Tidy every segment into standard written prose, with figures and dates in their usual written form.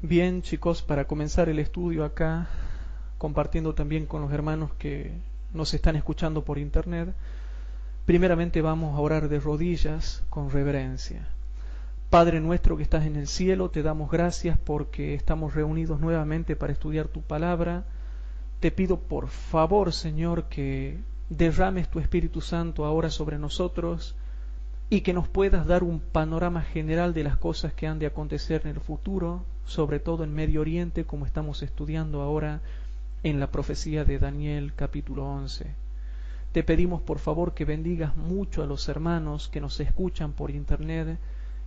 Bien, chicos, para comenzar el estudio acá, compartiendo también con los hermanos que nos están escuchando por internet, primeramente vamos a orar de rodillas con reverencia. Padre nuestro que estás en el cielo, te damos gracias porque estamos reunidos nuevamente para estudiar tu palabra. Te pido por favor, Señor, que derrames tu Espíritu Santo ahora sobre nosotros y que nos puedas dar un panorama general de las cosas que han de acontecer en el futuro, sobre todo en Medio Oriente, como estamos estudiando ahora en la profecía de Daniel capítulo 11. Te pedimos por favor que bendigas mucho a los hermanos que nos escuchan por internet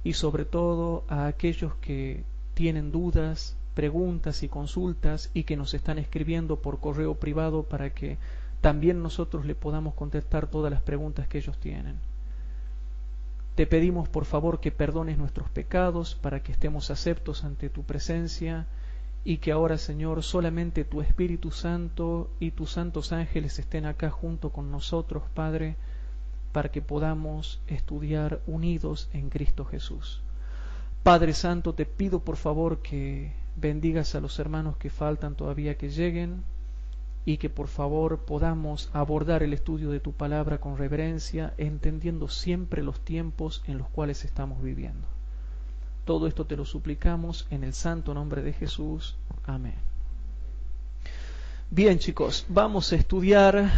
y sobre todo a aquellos que tienen dudas, preguntas y consultas y que nos están escribiendo por correo privado para que también nosotros le podamos contestar todas las preguntas que ellos tienen. Te pedimos por favor que perdones nuestros pecados para que estemos aceptos ante tu presencia y que ahora, Señor, solamente tu Espíritu Santo y tus santos ángeles estén acá junto con nosotros, Padre, para que podamos estudiar unidos en Cristo Jesús. Padre Santo, te pido por favor que bendigas a los hermanos que faltan todavía que lleguen y que por favor podamos abordar el estudio de tu palabra con reverencia, entendiendo siempre los tiempos en los cuales estamos viviendo. Todo esto te lo suplicamos en el santo nombre de Jesús. Amén. Bien, chicos, vamos a estudiar.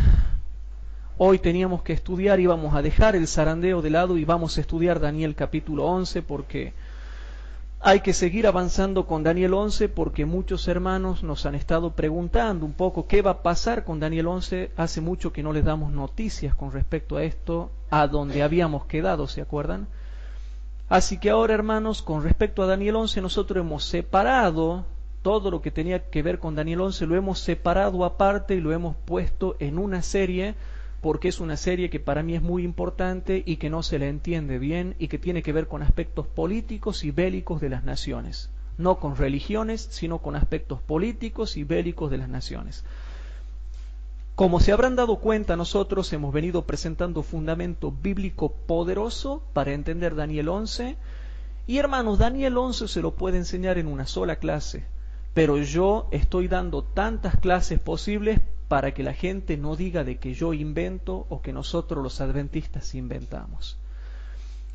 Hoy teníamos que estudiar y vamos a dejar el zarandeo de lado y vamos a estudiar Daniel capítulo 11 porque hay que seguir avanzando con Daniel 11 porque muchos hermanos nos han estado preguntando un poco qué va a pasar con Daniel 11. Hace mucho que no les damos noticias con respecto a esto, a donde habíamos quedado, ¿se acuerdan? Así que ahora, hermanos, con respecto a Daniel 11, nosotros hemos separado todo lo que tenía que ver con Daniel 11, lo hemos separado aparte y lo hemos puesto en una serie, porque es una serie que para mí es muy importante y que no se le entiende bien y que tiene que ver con aspectos políticos y bélicos de las naciones. No con religiones, sino con aspectos políticos y bélicos de las naciones. Como se habrán dado cuenta, nosotros hemos venido presentando fundamento bíblico poderoso para entender Daniel 11. Y hermanos, Daniel 11 se lo puede enseñar en una sola clase, pero yo estoy dando tantas clases posibles para que la gente no diga de que yo invento o que nosotros los adventistas inventamos.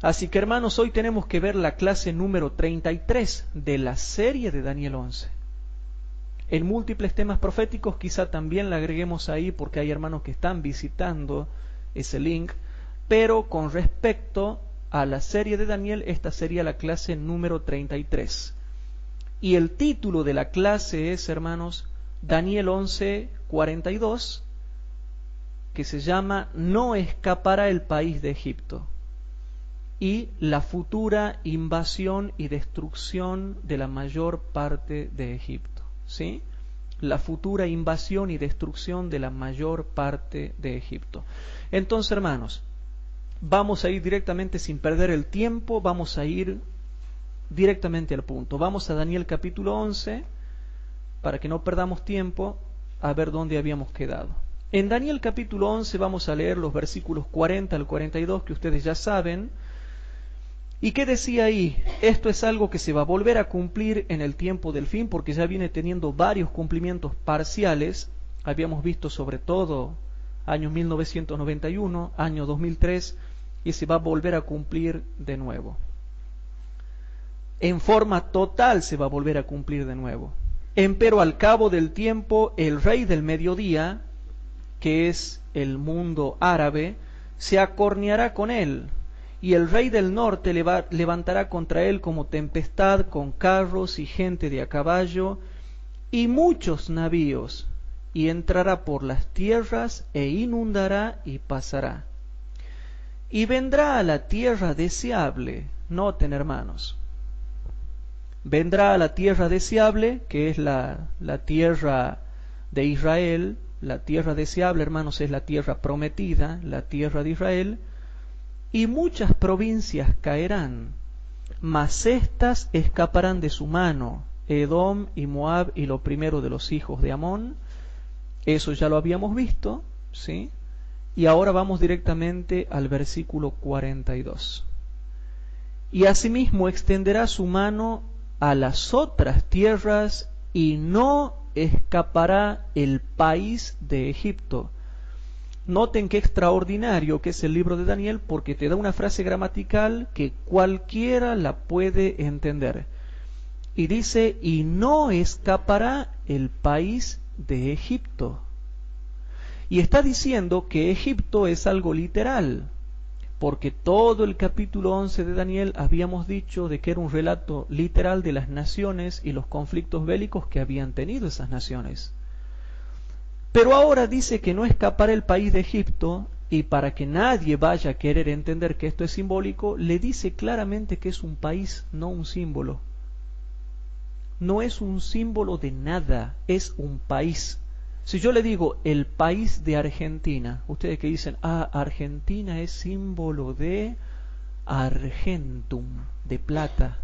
Así que hermanos, hoy tenemos que ver la clase número 33 de la serie de Daniel 11. En múltiples temas proféticos quizá también la agreguemos ahí porque hay hermanos que están visitando ese link, pero con respecto a la serie de Daniel, esta sería la clase número 33. Y el título de la clase es, hermanos, Daniel 11:42, que se llama No escapará el país de Egipto, y la futura invasión y destrucción de la mayor parte de Egipto. ¿Sí? La futura invasión y destrucción de la mayor parte de Egipto. Entonces, hermanos, vamos a ir directamente sin perder el tiempo, vamos a ir directamente al punto. Vamos a Daniel capítulo 11, para que no perdamos tiempo, a ver dónde habíamos quedado. En Daniel capítulo 11 vamos a leer los versículos 40 al 42 que ustedes ya saben. ¿Y qué decía ahí? Esto es algo que se va a volver a cumplir en el tiempo del fin porque ya viene teniendo varios cumplimientos parciales. Habíamos visto sobre todo año 1991, año 2003 y se va a volver a cumplir de nuevo. En forma total se va a volver a cumplir de nuevo. Empero al cabo del tiempo el rey del mediodía, que es el mundo árabe, se acorneará con él, y el rey del norte levantará contra él como tempestad con carros y gente de a caballo y muchos navíos, y entrará por las tierras e inundará y pasará. Y vendrá a la tierra deseable, noten hermanos, vendrá a la tierra deseable, que es la tierra de Israel. La tierra deseable, hermanos, es la tierra prometida, la tierra de Israel. Y muchas provincias caerán, mas éstas escaparán de su mano, Edom y Moab y lo primero de los hijos de Amón. Eso ya lo habíamos visto, ¿sí? Y ahora vamos directamente al versículo 42. Y asimismo extenderá su mano a las otras tierras y no escapará el país de Egipto. Noten qué extraordinario que es el libro de Daniel, porque te da una frase gramatical que cualquiera la puede entender. Y dice, y no escapará el país de Egipto. Y está diciendo que Egipto es algo literal, porque todo el capítulo 11 de Daniel habíamos dicho de que era un relato literal de las naciones y los conflictos bélicos que habían tenido esas naciones. Pero ahora dice que no escapará el país de Egipto, y para que nadie vaya a querer entender que esto es simbólico, le dice claramente que es un país, no un símbolo. No es un símbolo de nada, es un país. Si yo le digo el país de Argentina, ustedes que dicen, Argentina es símbolo de argentum, de plata.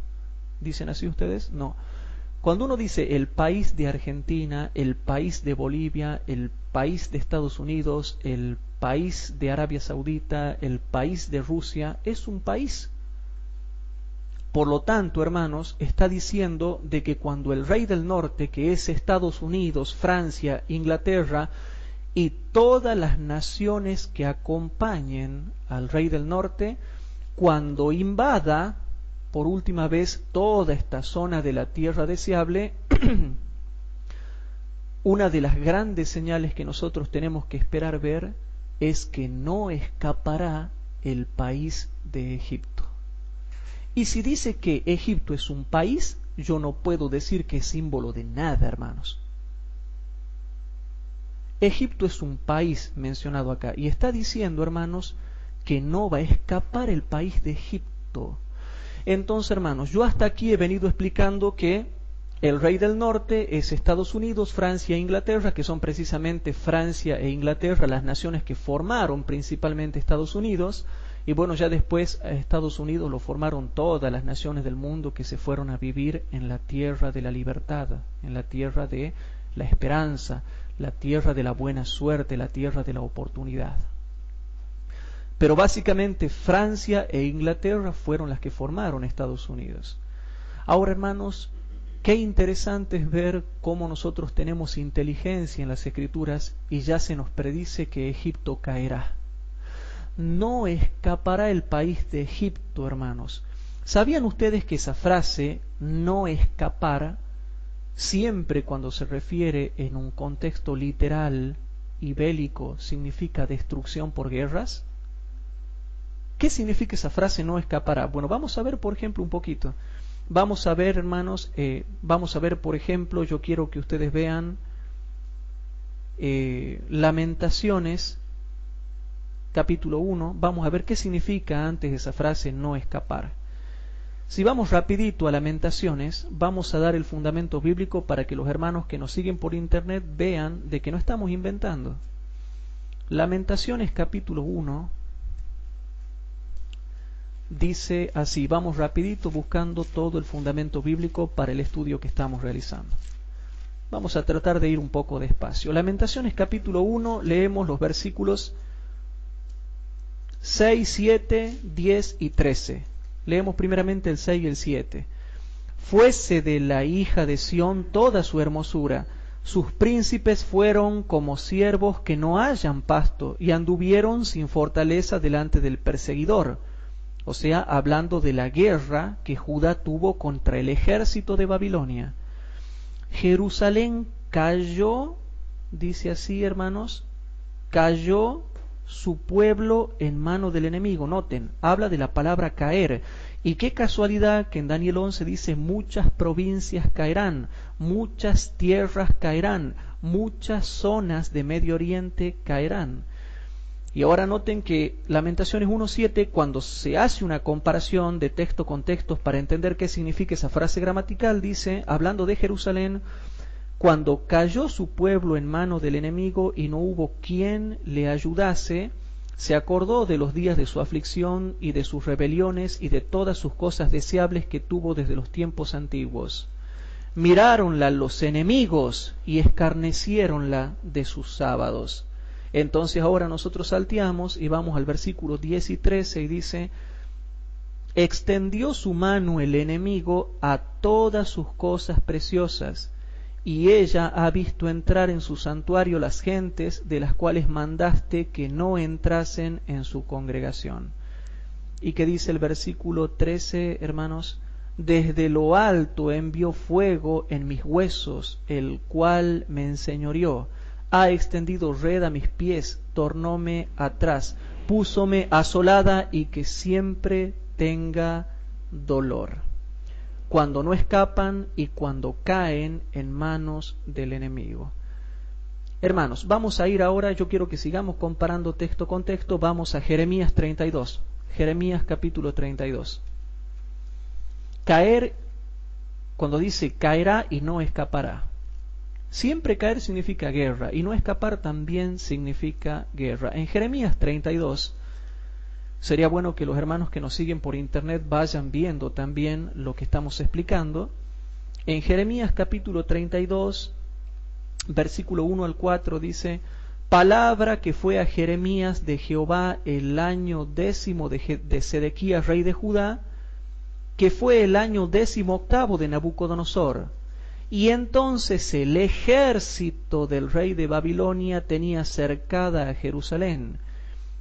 ¿Dicen así ustedes? No. Cuando uno dice el país de Argentina, el país de Bolivia, el país de Estados Unidos, el país de Arabia Saudita, el país de Rusia, es un país. Por lo tanto, hermanos, está diciendo de que cuando el rey del norte, que es Estados Unidos, Francia, Inglaterra y todas las naciones que acompañen al rey del norte, cuando invada por última vez toda esta zona de la tierra deseable, una de las grandes señales que nosotros tenemos que esperar ver es que no escapará el país de Egipto. Y si dice que Egipto es un país, yo no puedo decir que es símbolo de nada, hermanos. Egipto es un país mencionado acá, y está diciendo, hermanos, que no va a escapar el país de Egipto. Entonces, hermanos, yo hasta aquí he venido explicando que el rey del norte es Estados Unidos, Francia e Inglaterra, que son precisamente Francia e Inglaterra las naciones que formaron principalmente Estados Unidos. Y bueno, ya después a Estados Unidos lo formaron todas las naciones del mundo que se fueron a vivir en la tierra de la libertad, en la tierra de la esperanza, la tierra de la buena suerte, la tierra de la oportunidad. Pero básicamente Francia e Inglaterra fueron las que formaron Estados Unidos. Ahora, hermanos, qué interesante es ver cómo nosotros tenemos inteligencia en las Escrituras y ya se nos predice que Egipto caerá. No escapará el país de Egipto, hermanos. ¿Sabían ustedes que esa frase, no escapar, siempre cuando se refiere en un contexto literal y bélico, significa destrucción por guerras? ¿Qué significa esa frase, no escapará? Bueno, vamos a ver, por ejemplo, un poquito. Vamos a ver, hermanos, vamos a ver, por ejemplo, yo quiero que ustedes vean Lamentaciones, capítulo 1. Vamos a ver qué significa antes esa frase, no escapar. Si vamos rapidito a Lamentaciones, vamos a dar el fundamento bíblico para que los hermanos que nos siguen por internet vean de que no estamos inventando. Lamentaciones, capítulo 1. Dice así, vamos rapidito buscando todo el fundamento bíblico para el estudio que estamos realizando. Vamos a tratar de ir un poco despacio. Lamentaciones capítulo 1, leemos los versículos 6, 7, 10 y 13. Leemos primeramente el 6 y el 7. Fuese de la hija de Sión toda su hermosura, sus príncipes fueron como siervos que no hallan pasto, y anduvieron sin fortaleza delante del perseguidor. O sea, hablando de la guerra que Judá tuvo contra el ejército de Babilonia. Jerusalén cayó, dice así, hermanos, cayó su pueblo en mano del enemigo. Noten, habla de la palabra caer. Y qué casualidad que en Daniel 11 dice muchas provincias caerán, muchas tierras caerán, muchas zonas de Medio Oriente caerán. Y ahora noten que Lamentaciones 1.7, cuando se hace una comparación de texto con textos para entender qué significa esa frase gramatical, dice, hablando de Jerusalén, cuando cayó su pueblo en mano del enemigo y no hubo quien le ayudase, se acordó de los días de su aflicción y de sus rebeliones y de todas sus cosas deseables que tuvo desde los tiempos antiguos. Miráronla los enemigos y escarneciéronla de sus sábados. Entonces ahora nosotros salteamos y vamos al versículo 10 y 13 y dice, extendió su mano el enemigo a todas sus cosas preciosas, y ella ha visto entrar en su santuario las gentes de las cuales mandaste que no entrasen en su congregación. ¿Y qué dice el versículo 13, hermanos? Desde lo alto envió fuego en mis huesos, el cual me enseñoreó. Ha extendido red a mis pies, tornóme atrás, púsome asolada y que siempre tenga dolor. Cuando no escapan y cuando caen en manos del enemigo. Hermanos, vamos a ir ahora, yo quiero que sigamos comparando texto con texto, vamos a Jeremías 32. Jeremías capítulo 32. Caer, cuando dice caerá y no escapará. Siempre caer significa guerra y no escapar también significa guerra. En Jeremías 32, sería bueno que los hermanos que nos siguen por internet vayan viendo también lo que estamos explicando. En Jeremías capítulo 32, versículo 1 al 4 dice: palabra que fue a Jeremías de Jehová el año 10 de Sedequías rey de Judá, que fue el año 18 de Nabucodonosor. Y entonces el ejército del rey de Babilonia tenía cercada a Jerusalén,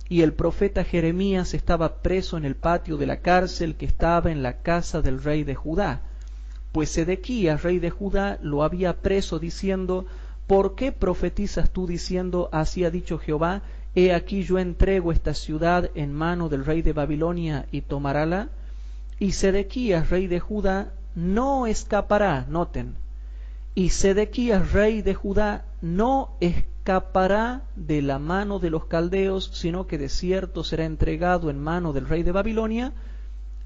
y el profeta Jeremías estaba preso en el patio de la cárcel que estaba en la casa del rey de Judá, pues Sedequías rey de Judá lo había preso diciendo: ¿por qué profetizas tú diciendo, así ha dicho Jehová, he aquí yo entrego esta ciudad en mano del rey de Babilonia y tomarála? Y Sedequías rey de Judá no escapará, noten, y Sedequías rey de Judá no escapará de la mano de los caldeos, sino que de cierto será entregado en mano del rey de Babilonia,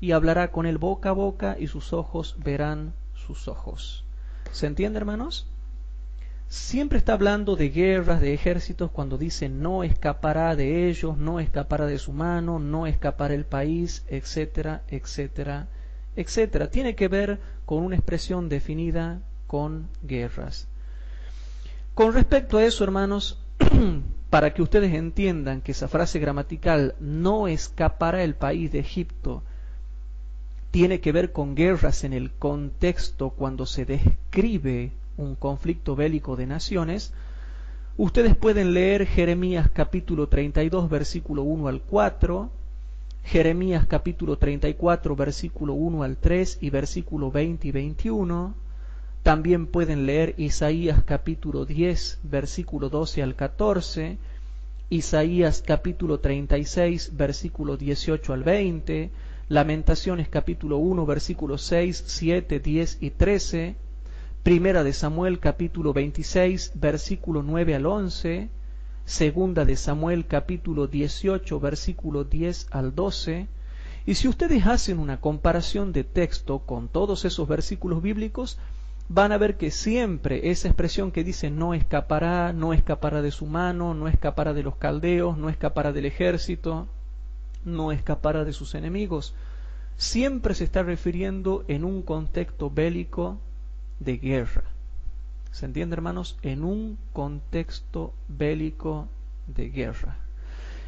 y hablará con él boca a boca, y sus ojos verán sus ojos. ¿Se entiende, hermanos? Siempre está hablando de guerras, de ejércitos, cuando dice no escapará de ellos, no escapará de su mano, no escapará el país, etcétera, etcétera, etcétera. Tiene que ver con una expresión definida con guerras. Con respecto a eso, hermanos, para que ustedes entiendan que esa frase gramatical, no escapará el país de Egipto, tiene que ver con guerras en el contexto cuando se describe un conflicto bélico de naciones. Ustedes pueden leer Jeremías capítulo 32 versículo 1 al 4, Jeremías capítulo 34 versículo 1 al 3 y versículo 20 y 21. También pueden leer Isaías capítulo 10 versículo 12 al 14, Isaías capítulo 36 versículo 18 al 20, Lamentaciones capítulo 1 versículos 6, 7, 10 y 13, Primera de Samuel capítulo 26 versículo 9 al 11, Segunda de Samuel capítulo 18 versículo 10 al 12. Y si ustedes hacen una comparación de texto con todos esos versículos bíblicos, van a ver que siempre esa expresión que dice no escapará de su mano, no escapará de los caldeos, no escapará del ejército, no escapará de sus enemigos, siempre se está refiriendo en un contexto bélico de guerra. ¿Se entiende, hermanos? En un contexto bélico de guerra.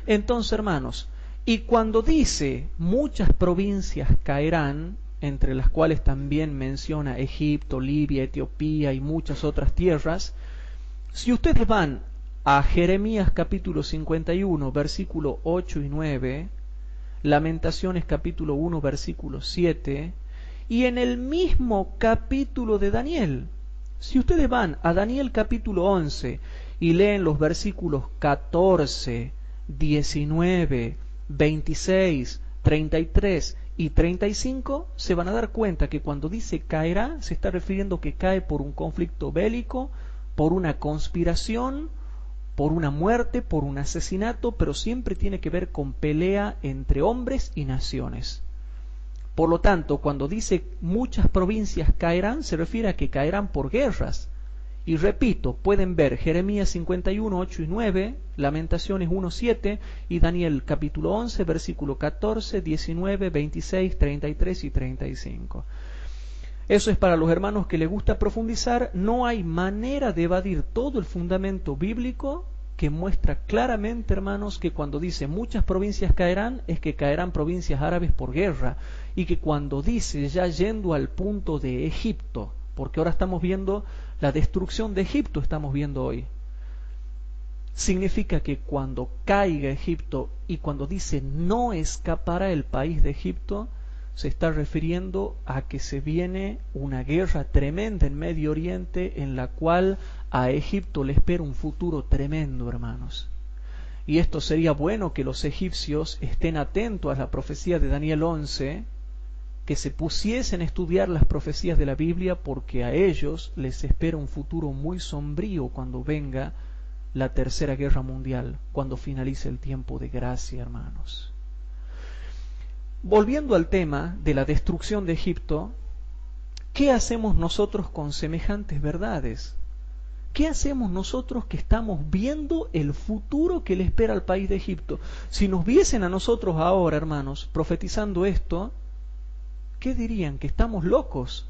Entonces, hermanos, y cuando dice muchas provincias caerán, entre las cuales también menciona Egipto, Libia, Etiopía y muchas otras tierras, si ustedes van a Jeremías capítulo 51, versículo 8 y 9, Lamentaciones capítulo 1, versículo 7, y en el mismo capítulo de Daniel, si ustedes van a Daniel capítulo 11 y leen los versículos 14, 19, 26, 33 y 35, se van a dar cuenta que cuando dice caerá, se está refiriendo que cae por un conflicto bélico, por una conspiración, por una muerte, por un asesinato, pero siempre tiene que ver con pelea entre hombres y naciones. Por lo tanto, cuando dice muchas provincias caerán, se refiere a que caerán por guerras. Y repito, pueden ver Jeremías 51, 8 y 9, Lamentaciones 1, 7 y Daniel capítulo 11, versículo 14, 19, 26, 33 y 35. Eso es para los hermanos que les gusta profundizar. No hay manera de evadir todo el fundamento bíblico que muestra claramente, hermanos, que cuando dice muchas provincias caerán, es que caerán provincias árabes por guerra, y que cuando dice, ya yendo al punto de Egipto, porque ahora estamos viendo la destrucción de Egipto, estamos viendo hoy, significa que cuando caiga Egipto y cuando dice no escapará el país de Egipto, se está refiriendo a que se viene una guerra tremenda en Medio Oriente en la cual a Egipto le espera un futuro tremendo, hermanos. Y esto sería bueno que los egipcios estén atentos a la profecía de Daniel 11, que se pusiesen a estudiar las profecías de la Biblia, porque a ellos les espera un futuro muy sombrío cuando venga la tercera guerra mundial, cuando finalice el tiempo de gracia, hermanos. Volviendo al tema de la destrucción de Egipto, ¿qué hacemos nosotros con semejantes verdades? ¿Qué hacemos nosotros que estamos viendo el futuro que le espera al país de Egipto? Si nos viesen a nosotros ahora, hermanos, profetizando esto, ¿qué dirían? ¿Que estamos locos?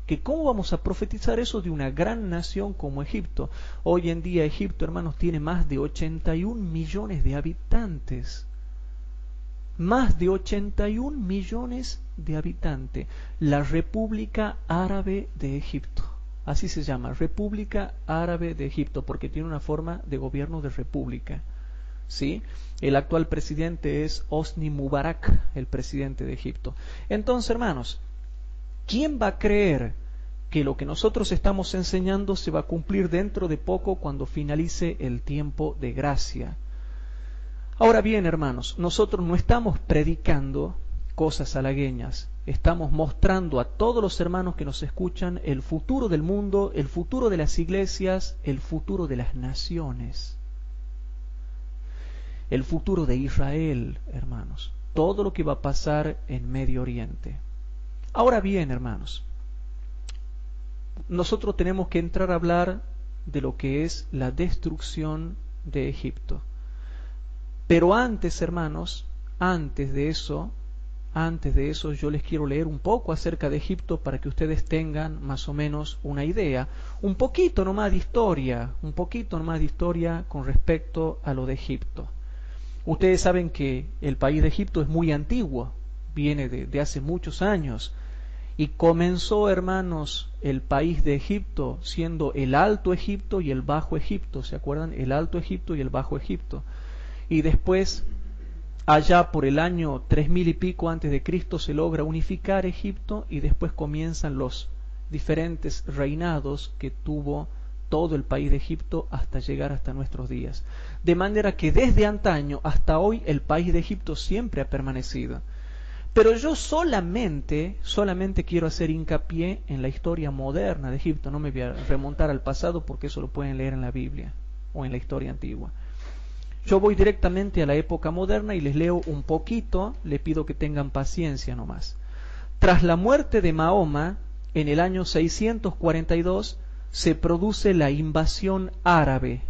¿Que cómo vamos a profetizar eso de una gran nación como Egipto? Hoy en día Egipto, hermanos, tiene más de 81 millones de habitantes. Más de 81 millones de habitantes. La República Árabe de Egipto. Así se llama, República Árabe de Egipto, porque tiene una forma de gobierno de república. ¿Sí? El actual presidente es Hosni Mubarak, el presidente de Egipto. Entonces, hermanos, ¿quién va a creer que lo que nosotros estamos enseñando se va a cumplir dentro de poco cuando finalice el tiempo de gracia? Ahora bien, hermanos, nosotros no estamos predicando cosas halagüeñas, estamos mostrando a todos los hermanos que nos escuchan el futuro del mundo, el futuro de las iglesias, el futuro de las naciones, el futuro de Israel, hermanos, todo lo que va a pasar en Medio Oriente. Ahora bien, hermanos, nosotros tenemos que entrar a hablar de lo que es la destrucción de Egipto. Pero antes, hermanos, antes de eso yo les quiero leer un poco acerca de Egipto para que ustedes tengan más o menos una idea, un poquito nomás de historia con respecto a lo de Egipto. Ustedes saben que el país de Egipto es muy antiguo, viene de hace muchos años, y comenzó, hermanos, el país de Egipto siendo el Alto Egipto y el Bajo Egipto, ¿se acuerdan? El Alto Egipto y el Bajo Egipto. Y después, allá por el año 3000 y pico antes de Cristo, se logra unificar Egipto y después comienzan los diferentes reinados que tuvo todo el país de Egipto hasta llegar hasta nuestros días. De manera que desde antaño hasta hoy el país de Egipto siempre ha permanecido. Pero yo solamente quiero hacer hincapié en la historia moderna de Egipto. No me voy a remontar al pasado porque eso lo pueden leer en la Biblia o en la historia antigua. Yo voy directamente a la época moderna y les leo un poquito, les pido que tengan paciencia nomás. Tras la muerte de Mahoma, en el año 642, se produce la invasión árabe,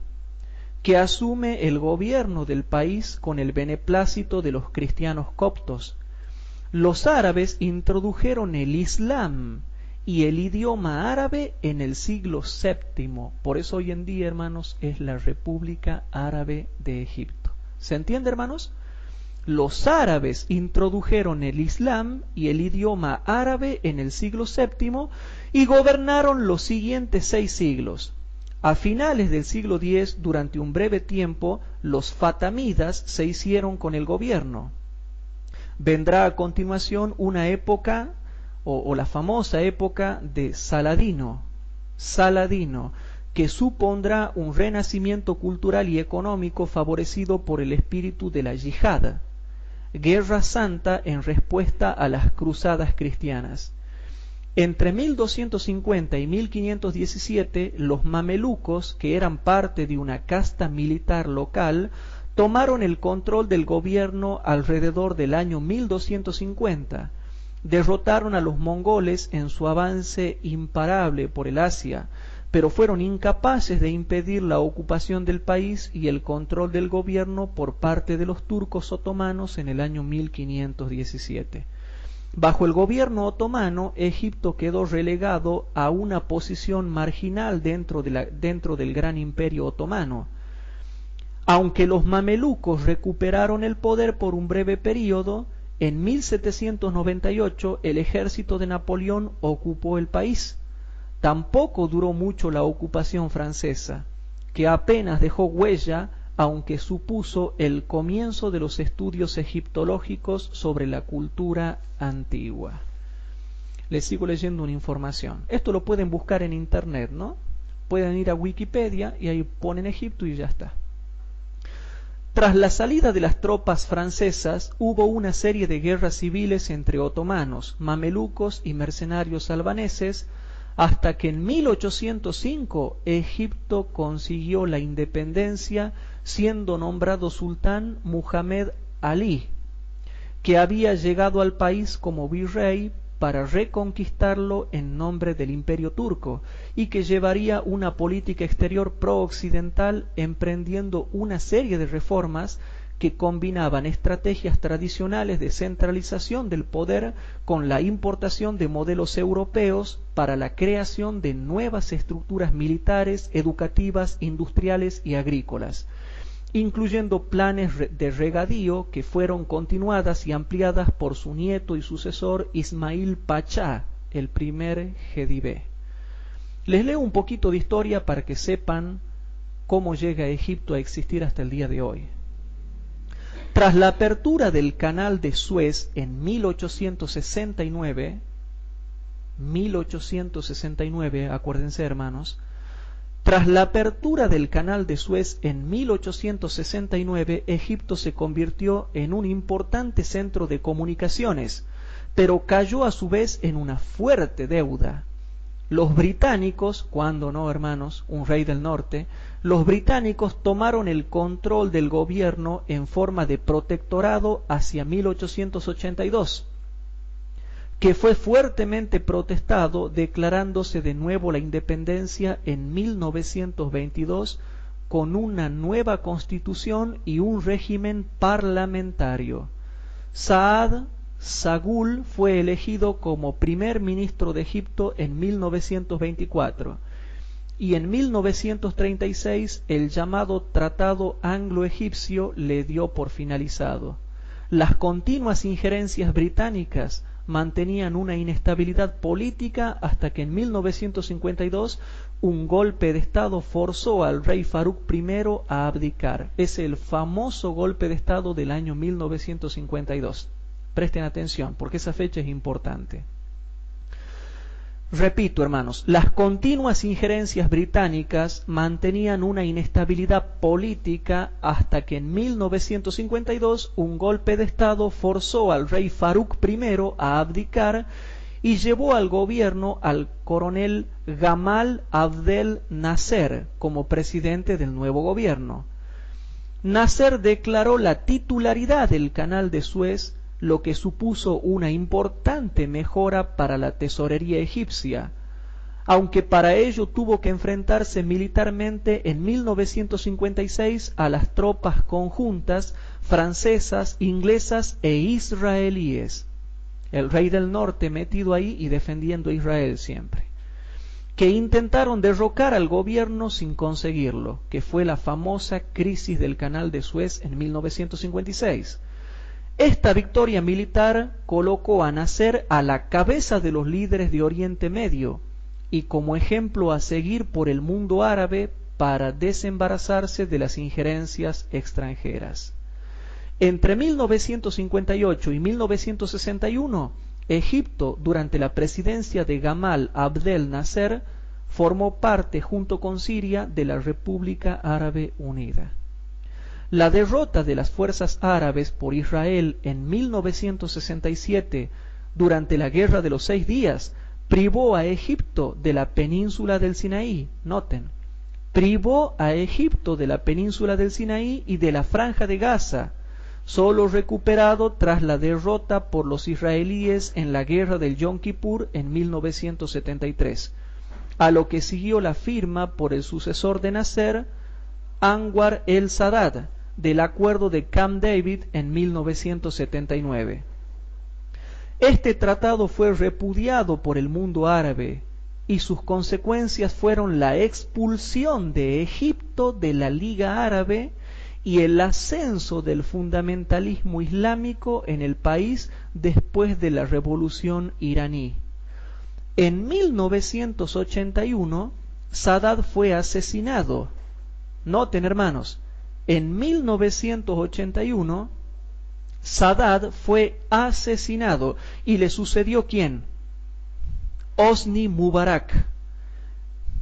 que asume el gobierno del país con el beneplácito de los cristianos coptos. Los árabes introdujeron el Islam y el idioma árabe en el siglo VII. Por eso hoy en día, hermanos, es la República Árabe de Egipto. ¿Se entiende, hermanos? Los árabes introdujeron el Islam y el idioma árabe en el siglo VII y gobernaron los siguientes 6 siglos. A finales del siglo X, durante un breve tiempo, los fatimidas se hicieron con el gobierno. Vendrá a continuación una época o la famosa época de Saladino, que supondrá un renacimiento cultural y económico favorecido por el espíritu de la yihad, guerra santa en respuesta a las cruzadas cristianas. Entre 1250 y 1517, los mamelucos, que eran parte de una casta militar local, tomaron el control del gobierno alrededor del año 1250. Derrotaron a los mongoles en su avance imparable por el Asia, pero fueron incapaces de impedir la ocupación del país y el control del gobierno por parte de los turcos otomanos en el año 1517. Bajo el gobierno otomano, Egipto quedó relegado a una posición marginal dentro del gran imperio otomano. Aunque los mamelucos recuperaron el poder por un breve periodo, en 1798 el ejército de Napoleón ocupó el país. Tampoco duró mucho la ocupación francesa, que apenas dejó huella, aunque supuso el comienzo de los estudios egiptológicos sobre la cultura antigua. Les sigo leyendo una información. Esto lo pueden buscar en internet, ¿no? Pueden ir a Wikipedia y ahí ponen Egipto y ya está. Tras la salida de las tropas francesas, hubo una serie de guerras civiles entre otomanos, mamelucos y mercenarios albaneses, hasta que en 1805 Egipto consiguió la independencia, siendo nombrado sultán Muhammad Ali, que había llegado al país como virrey para reconquistarlo en nombre del Imperio turco, y que llevaría una política exterior pro-occidental, emprendiendo una serie de reformas que combinaban estrategias tradicionales de centralización del poder con la importación de modelos europeos para la creación de nuevas estructuras militares, educativas, industriales y agrícolas, incluyendo planes de regadío que fueron continuadas y ampliadas por su nieto y sucesor Ismail Pachá, el primer Khedive. Les leo un poquito de historia para que sepan cómo llega Egipto a existir hasta el día de hoy. Tras la apertura del canal de Suez en 1869, acuérdense hermanos, tras la apertura del canal de Suez en 1869, Egipto se convirtió en un importante centro de comunicaciones, pero cayó a su vez en una fuerte deuda. Los británicos, ¿cuándo no, hermanos? Un rey del norte, los británicos tomaron el control del gobierno en forma de protectorado hacia 1882, que fue fuertemente protestado, declarándose de nuevo la independencia en 1922 con una nueva constitución y un régimen parlamentario. Saad Sagul fue elegido como primer ministro de Egipto en 1924 y en 1936 el llamado Tratado Anglo-Egipcio le dio por finalizado. Las continuas injerencias británicas mantenían una inestabilidad política hasta que en 1952 un golpe de Estado forzó al rey Farouk I a abdicar. Es el famoso golpe de Estado del año 1952. Presten atención, porque esa fecha es importante. Repito, hermanos, las continuas injerencias británicas mantenían una inestabilidad política hasta que en 1952 un golpe de Estado forzó al rey Farouk I a abdicar y llevó al gobierno al coronel Gamal Abdel Nasser como presidente del nuevo gobierno. Nasser declaró la titularidad del canal de Suez, lo que supuso una importante mejora para la tesorería egipcia, aunque para ello tuvo que enfrentarse militarmente en 1956 a las tropas conjuntas francesas, inglesas e israelíes. El rey del norte metido ahí y defendiendo a Israel siempre, que intentaron derrocar al gobierno sin conseguirlo, que fue la famosa crisis del canal de Suez en 1956. Esta victoria militar colocó a Nasser a la cabeza de los líderes de Oriente Medio y como ejemplo a seguir por el mundo árabe para desembarazarse de las injerencias extranjeras. Entre 1958 y 1961, Egipto, durante la presidencia de Gamal Abdel Nasser, formó parte junto con Siria de la República Árabe Unida. La derrota de las fuerzas árabes por Israel en 1967 durante la Guerra de los 6 Días privó a Egipto de la península del Sinaí. Noten, privó a Egipto de la península del Sinaí y de la Franja de Gaza, solo recuperado tras la derrota por los israelíes en la Guerra del Yom Kippur en 1973, a lo que siguió la firma por el sucesor de Nasser, Anwar el-Sadat, del acuerdo de Camp David en 1979. Este tratado fue repudiado por el mundo árabe y sus consecuencias fueron la expulsión de Egipto de la Liga Árabe y el ascenso del fundamentalismo islámico en el país después de la revolución iraní. En 1981, Sadat fue asesinado. Noten, hermanos, en 1981, Sadat fue asesinado. ¿Y le sucedió quién? Hosni Mubarak.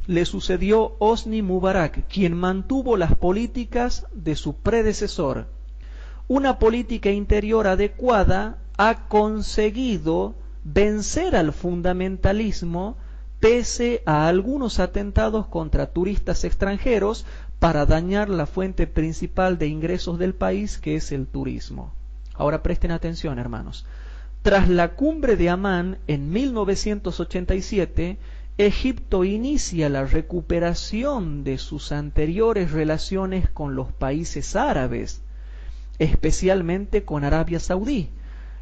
Le sucedió Hosni Mubarak, quien mantuvo las políticas de su predecesor. Una política interior adecuada ha conseguido vencer al fundamentalismo pese a algunos atentados contra turistas extranjeros para dañar la fuente principal de ingresos del país, que es el turismo. Ahora presten atención, hermanos. Tras la cumbre de Amán en 1987, Egipto inicia la recuperación de sus anteriores relaciones con los países árabes, especialmente con Arabia Saudí,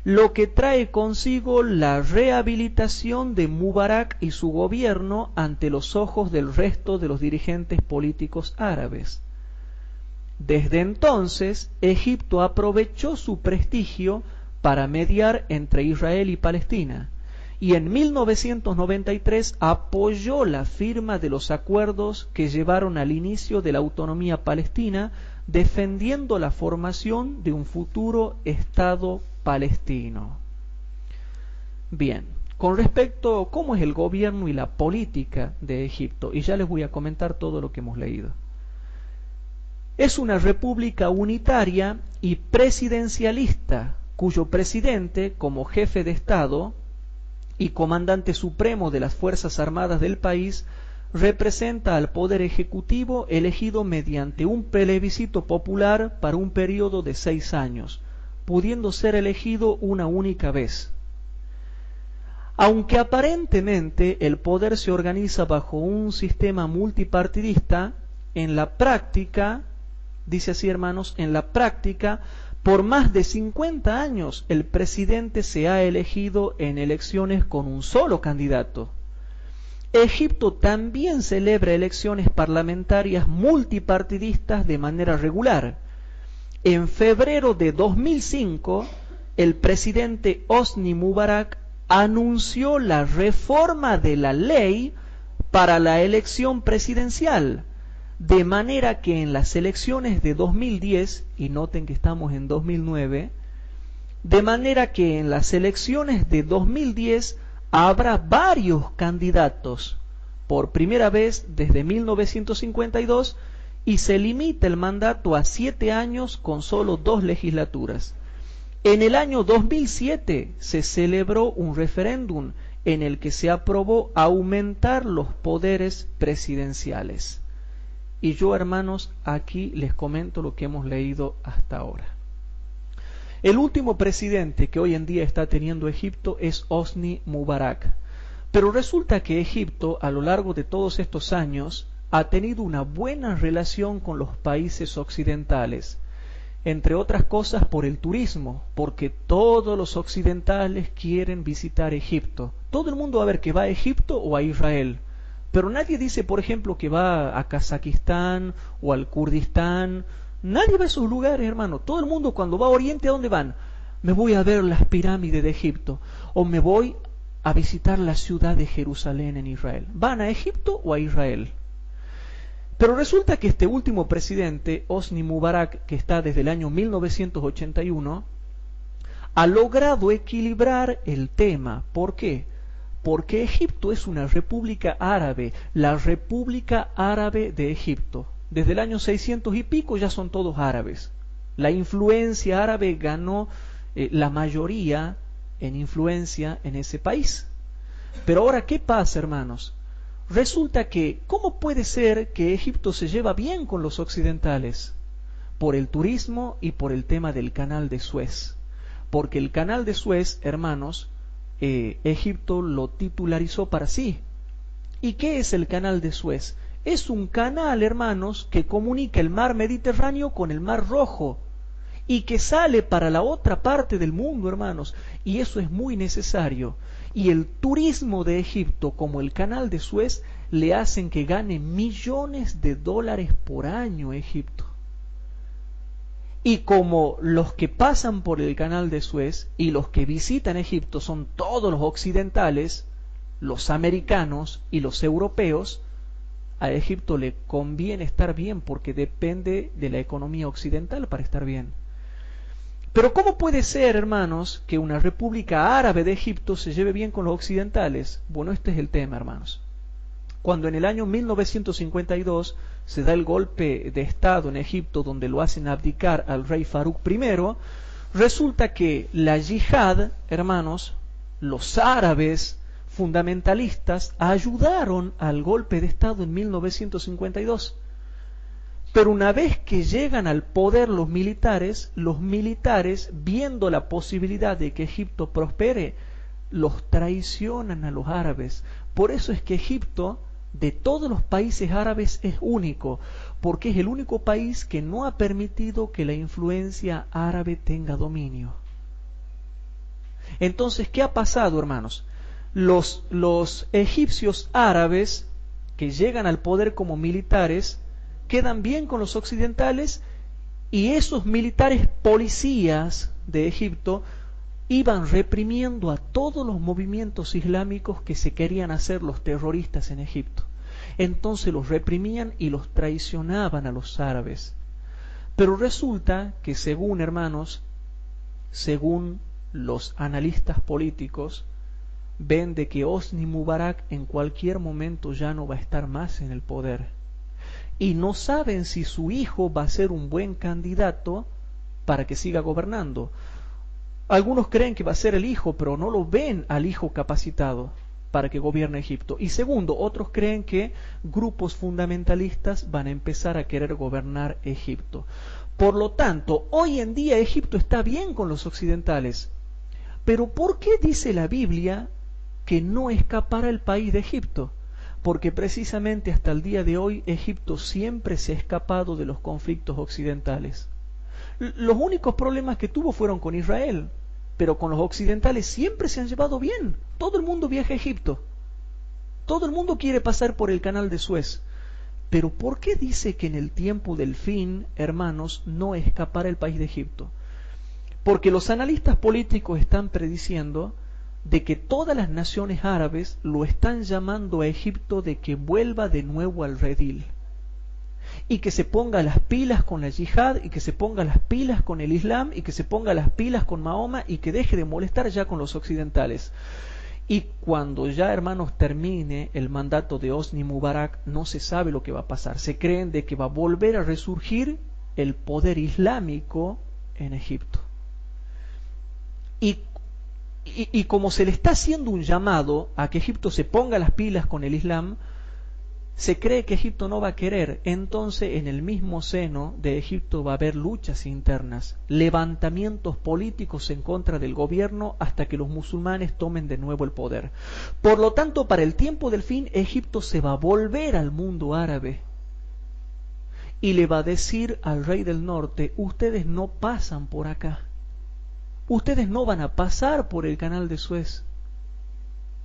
lo que trae consigo la rehabilitación de Mubarak y su gobierno ante los ojos del resto de los dirigentes políticos árabes. Desde entonces, Egipto aprovechó su prestigio para mediar entre Israel y Palestina, y en 1993 apoyó la firma de los acuerdos que llevaron al inicio de la autonomía palestina, defendiendo la formación de un futuro Estado palestino. Bien, con respecto a cómo es el gobierno y la política de Egipto, y ya les voy a comentar todo lo que hemos leído. Es una república unitaria y presidencialista, cuyo presidente, como jefe de Estado y comandante supremo de las Fuerzas Armadas del país, representa al poder ejecutivo elegido mediante un plebiscito popular para un periodo de 6 años, pudiendo ser elegido una única vez. Aunque aparentemente el poder se organiza bajo un sistema multipartidista, en la práctica, dice así, hermanos, en la práctica, por más de 50 años el presidente se ha elegido en elecciones con un solo candidato. Egipto también celebra elecciones parlamentarias multipartidistas de manera regular. En febrero de 2005, el presidente Hosni Mubarak anunció la reforma de la ley para la elección presidencial, de manera que en las elecciones de 2010, y noten que estamos en 2009, de manera que en las elecciones de 2010 habrá varios candidatos, por primera vez desde 1952, y se limita el mandato a 7 años con solo 2 legislaturas. En el año 2007 se celebró un referéndum en el que se aprobó aumentar los poderes presidenciales. Y yo, hermanos, aquí les comento lo que hemos leído hasta ahora. El último presidente que hoy en día está teniendo Egipto es Hosni Mubarak. Pero resulta que Egipto, a lo largo de todos estos años, ha tenido una buena relación con los países occidentales, entre otras cosas por el turismo, porque todos los occidentales quieren visitar Egipto. Todo el mundo va a ver que va a Egipto o a Israel, pero nadie dice, por ejemplo, que va a Kazajistán o al Kurdistán. Nadie va a esos lugares, hermano. Todo el mundo cuando va a Oriente, ¿a dónde van? Me voy a ver las pirámides de Egipto, o me voy a visitar la ciudad de Jerusalén en Israel. ¿Van a Egipto o a Israel? Pero resulta que este último presidente, Hosni Mubarak, que está desde el año 1981, ha logrado equilibrar el tema. ¿Por qué? Porque Egipto es una república árabe, la República Árabe de Egipto. Desde el año 600 y pico ya son todos árabes. La influencia árabe ganó la mayoría en influencia en ese país. Pero ahora, ¿qué pasa, hermanos? Resulta que, ¿cómo puede ser que Egipto se lleva bien con los occidentales? Por el turismo y por el tema del canal de Suez. Porque el canal de Suez, hermanos, Egipto lo titularizó para sí. ¿Y qué es el canal de Suez? Es un canal, hermanos, que comunica el mar Mediterráneo con el mar Rojo y que sale para la otra parte del mundo, hermanos, y eso es muy necesario. Y el turismo de Egipto, como el canal de Suez, le hacen que gane millones de dólares por año Egipto. Y como los que pasan por el canal de Suez y los que visitan Egipto son todos los occidentales, los americanos y los europeos, a Egipto le conviene estar bien porque depende de la economía occidental para estar bien. Pero ¿cómo puede ser, hermanos, que una república árabe de Egipto se lleve bien con los occidentales? Bueno, este es el tema, hermanos. Cuando en el año 1952 se da el golpe de Estado en Egipto, donde lo hacen abdicar al rey Farouk I, resulta que la yihad, hermanos, los árabes fundamentalistas ayudaron al golpe de Estado en 1952. Pero una vez que llegan al poder los militares, viendo la posibilidad de que Egipto prospere, los traicionan a los árabes. Por eso es que Egipto, de todos los países árabes, es único, porque es el único país que no ha permitido que la influencia árabe tenga dominio. Entonces, ¿qué ha pasado, hermanos? Los egipcios árabes que llegan al poder como militares quedan bien con los occidentales, y esos militares policías de Egipto iban reprimiendo a todos los movimientos islámicos que se querían hacer los terroristas en Egipto. Entonces los reprimían y los traicionaban a los árabes. Pero resulta que según, hermanos, según los analistas políticos, ven de que Hosni Mubarak en cualquier momento ya no va a estar más en el poder. Y no saben si su hijo va a ser un buen candidato para que siga gobernando. Algunos creen que va a ser el hijo, pero no lo ven al hijo capacitado para que gobierne Egipto. Y segundo, otros creen que grupos fundamentalistas van a empezar a querer gobernar Egipto. Por lo tanto, hoy en día Egipto está bien con los occidentales. Pero ¿por qué dice la Biblia que no escapará el país de Egipto? Porque precisamente hasta el día de hoy Egipto siempre se ha escapado de los conflictos occidentales. Los únicos problemas que tuvo fueron con Israel, pero con los occidentales siempre se han llevado bien. Todo el mundo viaja a Egipto. Todo el mundo quiere pasar por el canal de Suez. Pero ¿por qué dice que en el tiempo del fin, hermanos, no escapará el país de Egipto? Porque los analistas políticos están prediciendo de que todas las naciones árabes lo están llamando a Egipto de que vuelva de nuevo al redil, y que se ponga las pilas con la yihad, y que se ponga las pilas con el Islam, y que se ponga las pilas con Mahoma, y que deje de molestar ya con los occidentales. Y cuando ya, hermanos, termine el mandato de Hosni Mubarak, no se sabe lo que va a pasar. Se creen de que va a volver a resurgir el poder islámico en Egipto. Y como se le está haciendo un llamado a que Egipto se ponga las pilas con el Islam, se cree que Egipto no va a querer. Entonces en el mismo seno de Egipto va a haber luchas internas, levantamientos políticos en contra del gobierno hasta que los musulmanes tomen de nuevo el poder. Por lo tanto, para el tiempo del fin, Egipto se va a volver al mundo árabe y le va a decir al rey del norte: ustedes no pasan por acá. Ustedes no van a pasar por el canal de Suez.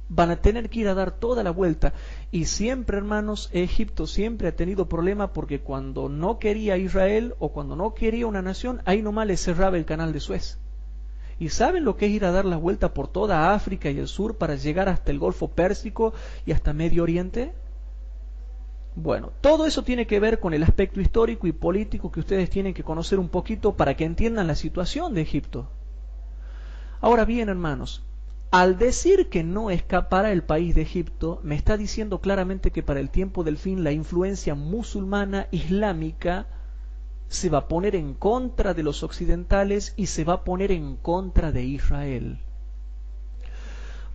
Van a tener que ir a dar toda la vuelta. Y siempre, hermanos, Egipto siempre ha tenido problemas, porque cuando no quería Israel o cuando no quería una nación, ahí nomás le cerraba el canal de Suez. ¿Y saben lo que es ir a dar la vuelta por toda África y el sur para llegar hasta el Golfo Pérsico y hasta Medio Oriente? Bueno, todo eso tiene que ver con el aspecto histórico y político que ustedes tienen que conocer un poquito para que entiendan la situación de Egipto. Ahora bien, hermanos, al decir que no escapará el país de Egipto, me está diciendo claramente que para el tiempo del fin la influencia musulmana islámica se va a poner en contra de los occidentales y se va a poner en contra de Israel.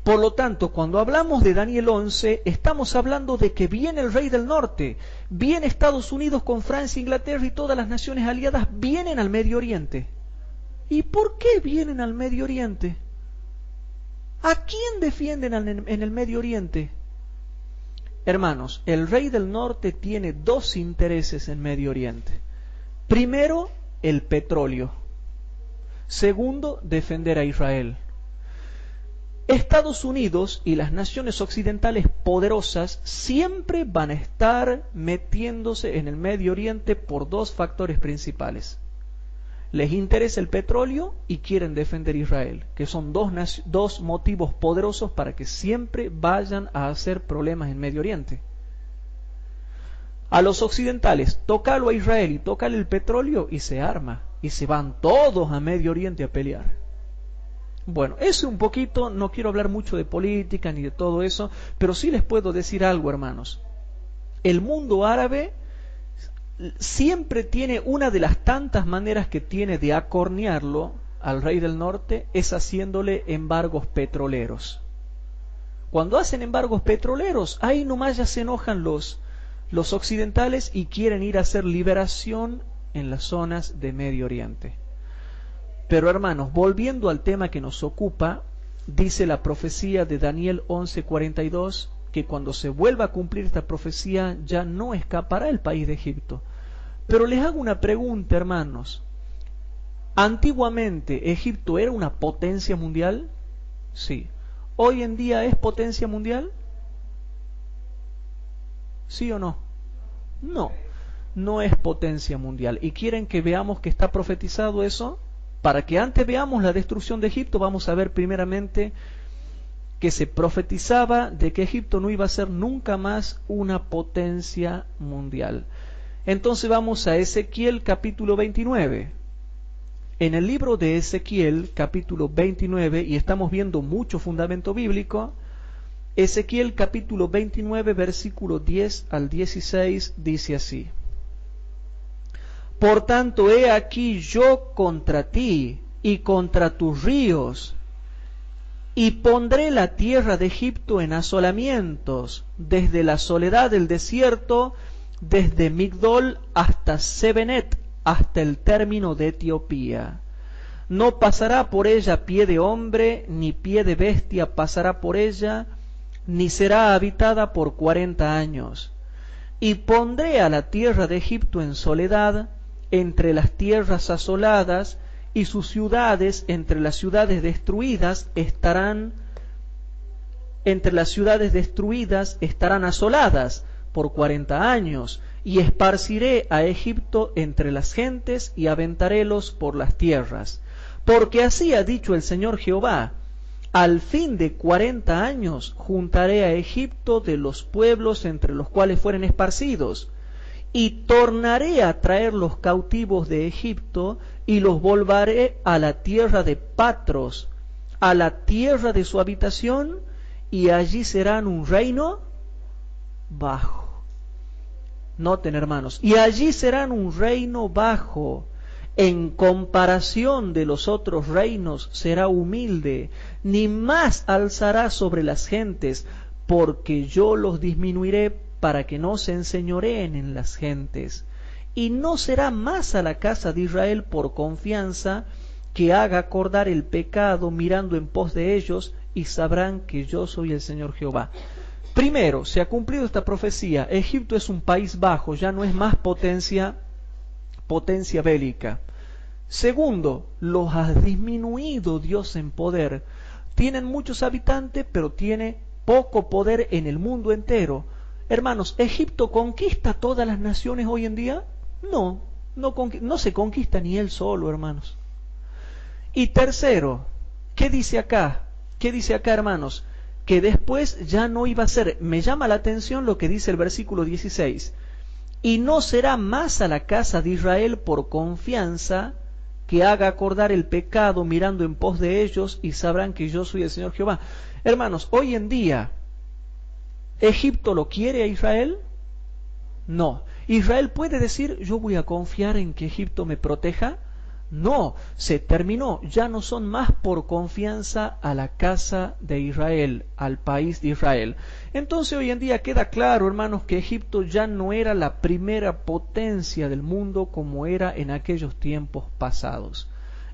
Por lo tanto, cuando hablamos de Daniel 11, estamos hablando de que viene el rey del norte, viene Estados Unidos con Francia, Inglaterra y todas las naciones aliadas, vienen al Medio Oriente. ¿Y por qué vienen al Medio Oriente? ¿A quién defienden en el Medio Oriente? Hermanos, el rey del norte tiene dos intereses en Medio Oriente. Primero, el petróleo. Segundo, defender a Israel. Estados Unidos y las naciones occidentales poderosas siempre van a estar metiéndose en el Medio Oriente por dos factores principales. Les interesa el petróleo y quieren defender Israel, que son dos motivos poderosos para que siempre vayan a hacer problemas en Medio Oriente. A los occidentales, tócalo a Israel y tócale el petróleo y se arma, y se van todos a Medio Oriente a pelear. Bueno, eso un poquito, no quiero hablar mucho de política ni de todo eso, pero sí les puedo decir algo, hermanos. El mundo árabe siempre tiene una de las tantas maneras que tiene de acornearlo al rey del norte, es haciéndole embargos petroleros. Cuando hacen embargos petroleros, ahí nomás ya se enojan los occidentales y quieren ir a hacer liberación en las zonas de Medio Oriente. Pero hermanos, volviendo al tema que nos ocupa, dice la profecía de Daniel 11:42, que cuando se vuelva a cumplir esta profecía ya no escapará el país de Egipto. Pero les hago una pregunta, hermanos. ¿Antiguamente Egipto era una potencia mundial? Sí. ¿Hoy en día es potencia mundial? ¿Sí o no? No, no es potencia mundial. ¿Y quieren que veamos que está profetizado eso? Para que antes veamos la destrucción de Egipto, vamos a ver primeramente que se profetizaba de que Egipto no iba a ser nunca más una potencia mundial. Entonces vamos a Ezequiel capítulo 29. En el libro de Ezequiel capítulo 29, y estamos viendo mucho fundamento bíblico, Ezequiel capítulo 29 versículo 10 al 16 dice así: Por tanto, he aquí yo contra ti y contra tus ríos, y pondré la tierra de Egipto en asolamientos, desde la soledad del desierto, desde Migdol hasta Sebenet, hasta el término de Etiopía. No pasará por ella pie de hombre, ni pie de bestia pasará por ella, ni será habitada por 40 años. Y pondré a la tierra de Egipto en soledad, entre las tierras asoladas, y sus ciudades entre las ciudades destruidas estarán asoladas por 40 años, y esparciré a Egipto entre las gentes y aventarélos por las tierras. Porque así ha dicho el Señor Jehová: al fin de 40 años juntaré a Egipto de los pueblos entre los cuales fueren esparcidos, y tornaré a traer los cautivos de Egipto, y los volveré a la tierra de Patros, a la tierra de su habitación, y allí serán un reino bajo. Noten, hermanos, y allí serán un reino bajo. En comparación de los otros reinos será humilde, ni más alzará sobre las gentes, porque yo los disminuiré para que no se enseñoreen en las gentes. Y no será más a la casa de Israel por confianza, que haga acordar el pecado mirando en pos de ellos, y sabrán que yo soy el Señor Jehová. Primero, se ha cumplido esta profecía. Egipto es un país bajo, ya no es más potencia bélica. Segundo, los ha disminuido Dios en poder. Tienen muchos habitantes, pero tiene poco poder en el mundo entero. Hermanos, ¿Egipto conquista todas las naciones hoy en día? No se conquista ni él solo, hermanos. Y tercero, ¿qué dice acá? ¿Qué dice acá, hermanos? Que después ya no iba a ser. Me llama la atención lo que dice el versículo 16. Y no será más a la casa de Israel por confianza, que haga acordar el pecado mirando en pos de ellos, y sabrán que yo soy el Señor Jehová. Hermanos, hoy en día, ¿Egipto lo quiere a Israel? No. ¿Israel puede decir, yo voy a confiar en que Egipto me proteja? No, se terminó. Ya no son más por confianza a la casa de Israel, al país de Israel. Entonces hoy en día queda claro, hermanos, que Egipto ya no era la primera potencia del mundo como era en aquellos tiempos pasados.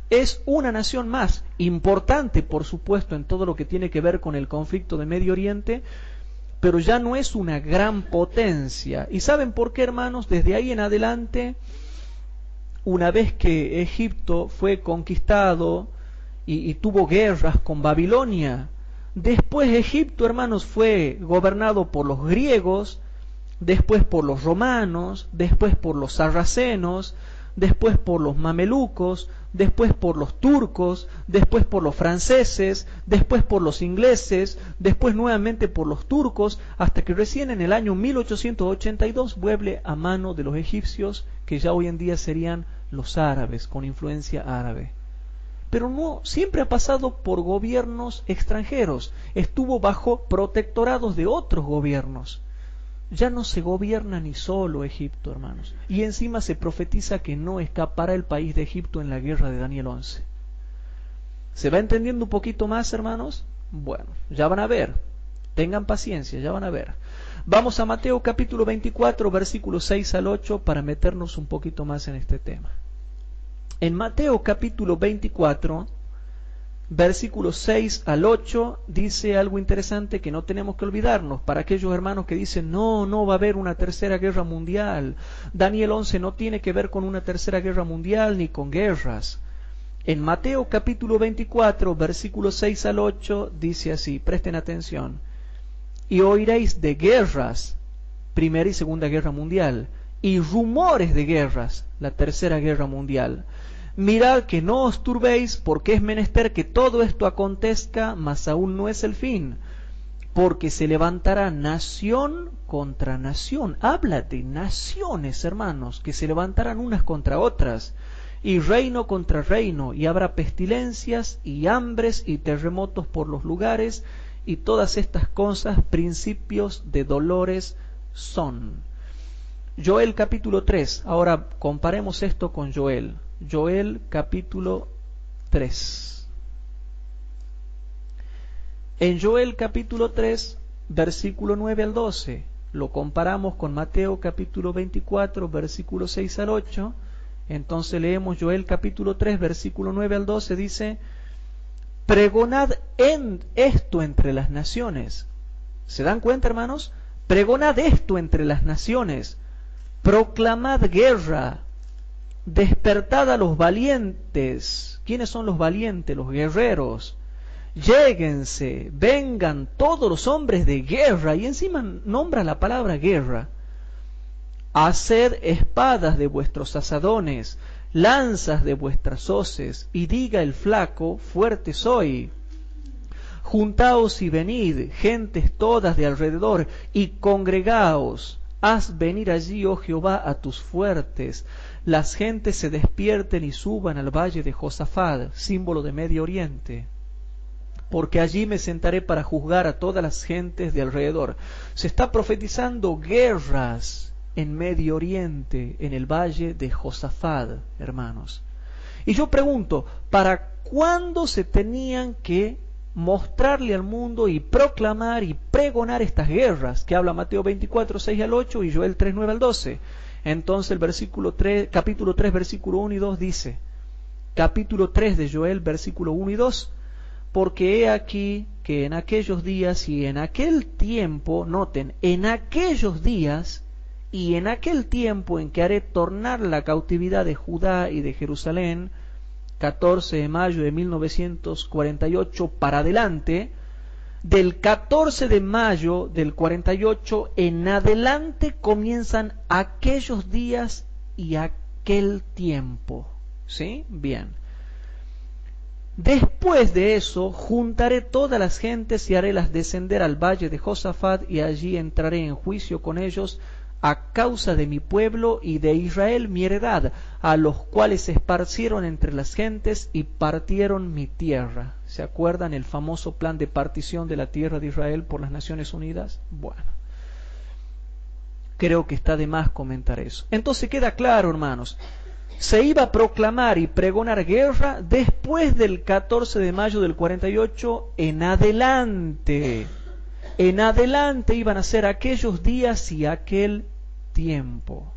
Es una nación más, importante por supuesto en todo lo que tiene que ver con el conflicto de Medio Oriente, pero ya no es una gran potencia. ¿Y saben por qué, hermanos? Desde ahí en adelante, una vez que Egipto fue conquistado y tuvo guerras con Babilonia, después Egipto, hermanos, fue gobernado por los griegos, después por los romanos, después por los sarracenos, después por los mamelucos, después por los turcos, después por los franceses, después por los ingleses, después nuevamente por los turcos, hasta que recién en el año 1882 vuelve a mano de los egipcios, que ya hoy en día serían los árabes, con influencia árabe. Pero no siempre ha pasado por gobiernos extranjeros, estuvo bajo protectorados de otros gobiernos. Ya no se gobierna ni solo Egipto, hermanos. Y encima se profetiza que no escapará el país de Egipto en la guerra de Daniel 11. ¿Se va entendiendo un poquito más, hermanos? Bueno, ya van a ver. Tengan paciencia, ya van a ver. Vamos a Mateo capítulo 24, versículos 6 al 8, para meternos un poquito más en este tema. En Mateo capítulo 24, versículos 6 al 8, dice algo interesante que no tenemos que olvidarnos. Para aquellos hermanos que dicen, no va a haber una tercera guerra mundial. Daniel 11 no tiene que ver con una tercera guerra mundial ni con guerras. En Mateo capítulo 24, versículos 6 al 8, dice así, presten atención. Y oiréis de guerras, primera y segunda guerra mundial, y rumores de guerras, la tercera guerra mundial. Mirad que no os turbéis, porque es menester que todo esto acontezca, mas aún no es el fin, porque se levantará nación contra nación. Habla de naciones, hermanos, que se levantarán unas contra otras, y reino contra reino, y habrá pestilencias y hambres y terremotos por los lugares, y todas estas cosas principios de dolores son. Joel capítulo 3, ahora comparemos esto con Joel. Joel capítulo 3. En Joel capítulo 3, versículo 9 al 12, lo comparamos con Mateo capítulo 24, versículo 6 al 8, entonces leemos Joel capítulo 3, versículo 9 al 12, dice, pregonad en esto entre las naciones. ¿Se dan cuenta, hermanos? Pregonad esto entre las naciones, proclamad guerra, despertad a los valientes. ¿Quiénes son los valientes? Los guerreros. Lléguense, vengan todos los hombres de guerra. Y encima nombra la palabra guerra. Haced espadas de vuestros asadones, lanzas de vuestras hoces, y diga el flaco, fuerte soy. Juntaos y venid, gentes todas de alrededor, y congregaos. Haz venir allí, oh Jehová, a tus fuertes. Las gentes se despierten y suban al valle de Josafat, símbolo de Medio Oriente. Porque allí me sentaré para juzgar a todas las gentes de alrededor. Se está profetizando guerras en Medio Oriente, en el valle de Josafat, hermanos. Y yo pregunto, ¿para cuándo se tenían que mostrarle al mundo y proclamar y pregonar estas guerras que habla Mateo 24, 6 al 8 y Joel 3, 9 al 12? Entonces el capítulo 3, versículo 1 y 2 dice, capítulo 3 de Joel, versículo 1 y 2, porque he aquí que en aquellos días y en aquel tiempo, noten, en aquellos días y en aquel tiempo en que haré tornar la cautividad de Judá y de Jerusalén, 14 de mayo de 1948 para adelante, del 14 de mayo del 48 en adelante comienzan aquellos días y aquel tiempo. ¿Sí? Bien. Después de eso, juntaré todas las gentes y harélas descender al valle de Josafat, y allí entraré en juicio con ellos a causa de mi pueblo y de Israel mi heredad, a los cuales se esparcieron entre las gentes y partieron mi tierra. ¿Se acuerdan el famoso plan de partición de la tierra de Israel por las Naciones Unidas? Bueno, creo que está de más comentar eso. Entonces queda claro, hermanos, se iba a proclamar y pregonar guerra después del 14 de mayo del 48 en adelante. En adelante iban a ser aquellos días y aquel tiempo.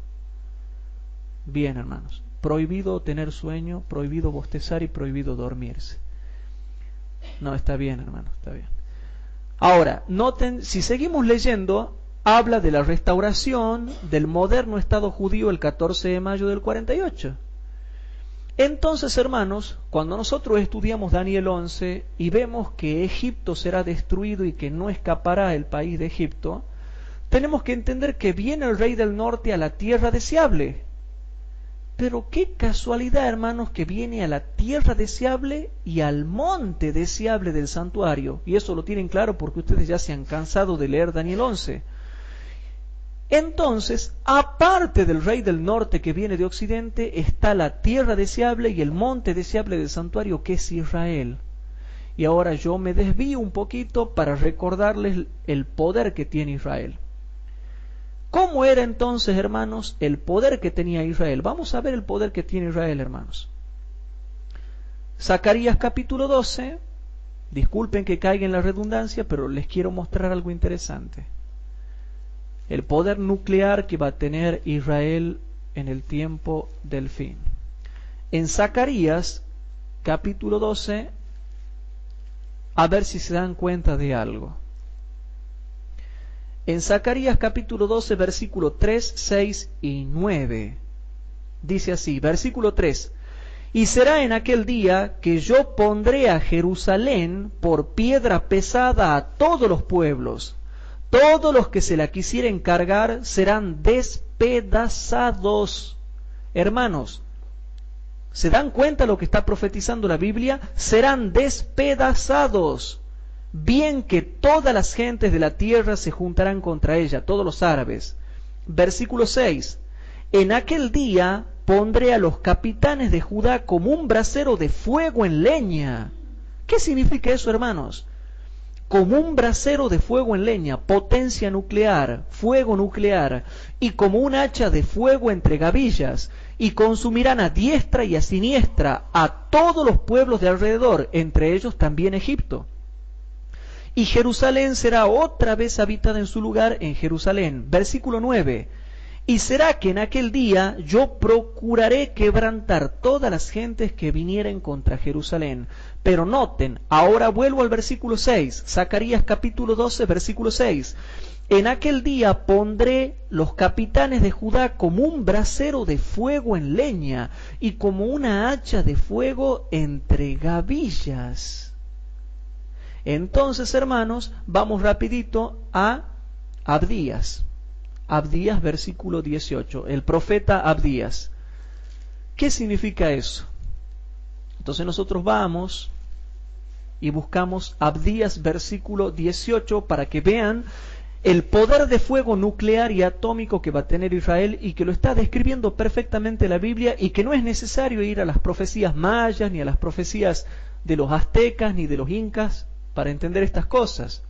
Bien, hermanos, prohibido tener sueño, prohibido bostezar y prohibido dormirse. No, está bien, hermano, está bien. Ahora, noten, si seguimos leyendo, habla de la restauración del moderno Estado judío el 14 de mayo del 48. Entonces, hermanos, cuando nosotros estudiamos Daniel 11 y vemos que Egipto será destruido y que no escapará el país de Egipto, tenemos que entender que viene el rey del norte a la tierra deseable. Pero qué casualidad, hermanos, que viene a la tierra deseable y al monte deseable del santuario. Y eso lo tienen claro porque ustedes ya se han cansado de leer Daniel 11. Entonces, aparte del rey del norte que viene de occidente, está la tierra deseable y el monte deseable del santuario, que es Israel. Y ahora yo me desvío un poquito para recordarles el poder que tiene Israel. ¿Cómo era entonces, hermanos, el poder que tenía Israel? Vamos a ver el poder que tiene Israel, hermanos. Zacarías capítulo 12, disculpen que caiga en la redundancia, pero les quiero mostrar algo interesante. El poder nuclear que va a tener Israel en el tiempo del fin. En Zacarías capítulo 12, a ver si se dan cuenta de algo. En Zacarías capítulo 12, versículo 3, 6 y 9, dice así, versículo 3, y será en aquel día que yo pondré a Jerusalén por piedra pesada a todos los pueblos. Todos los que se la quisieren cargar serán despedazados. Hermanos, ¿se dan cuenta lo que está profetizando la Biblia? Serán despedazados. Bien que todas las gentes de la tierra se juntarán contra ella, todos los árabes. Versículo 6. En aquel día pondré a los capitanes de Judá como un brasero de fuego en leña. ¿Qué significa eso, hermanos? Como un brasero de fuego en leña, potencia nuclear, fuego nuclear, y como un hacha de fuego entre gavillas, y consumirán a diestra y a siniestra a todos los pueblos de alrededor, entre ellos también Egipto. Y Jerusalén será otra vez habitada en su lugar en Jerusalén. Versículo 9. Y será que en aquel día yo procuraré quebrantar todas las gentes que vinieren contra Jerusalén. Pero noten, ahora vuelvo al versículo 6, Zacarías capítulo 12, versículo 6. En aquel día pondré los capitanes de Judá como un brasero de fuego en leña y como una hacha de fuego entre gavillas. Entonces, hermanos, vamos rapidito a Abdías. Abdías, versículo 18. El profeta Abdías. ¿Qué significa eso? Entonces nosotros vamos y buscamos Abdías, versículo 18, para que vean el poder de fuego nuclear y atómico que va a tener Israel y que lo está describiendo perfectamente la Biblia y que no es necesario ir a las profecías mayas, ni a las profecías de los aztecas, ni de los incas, para entender estas cosas.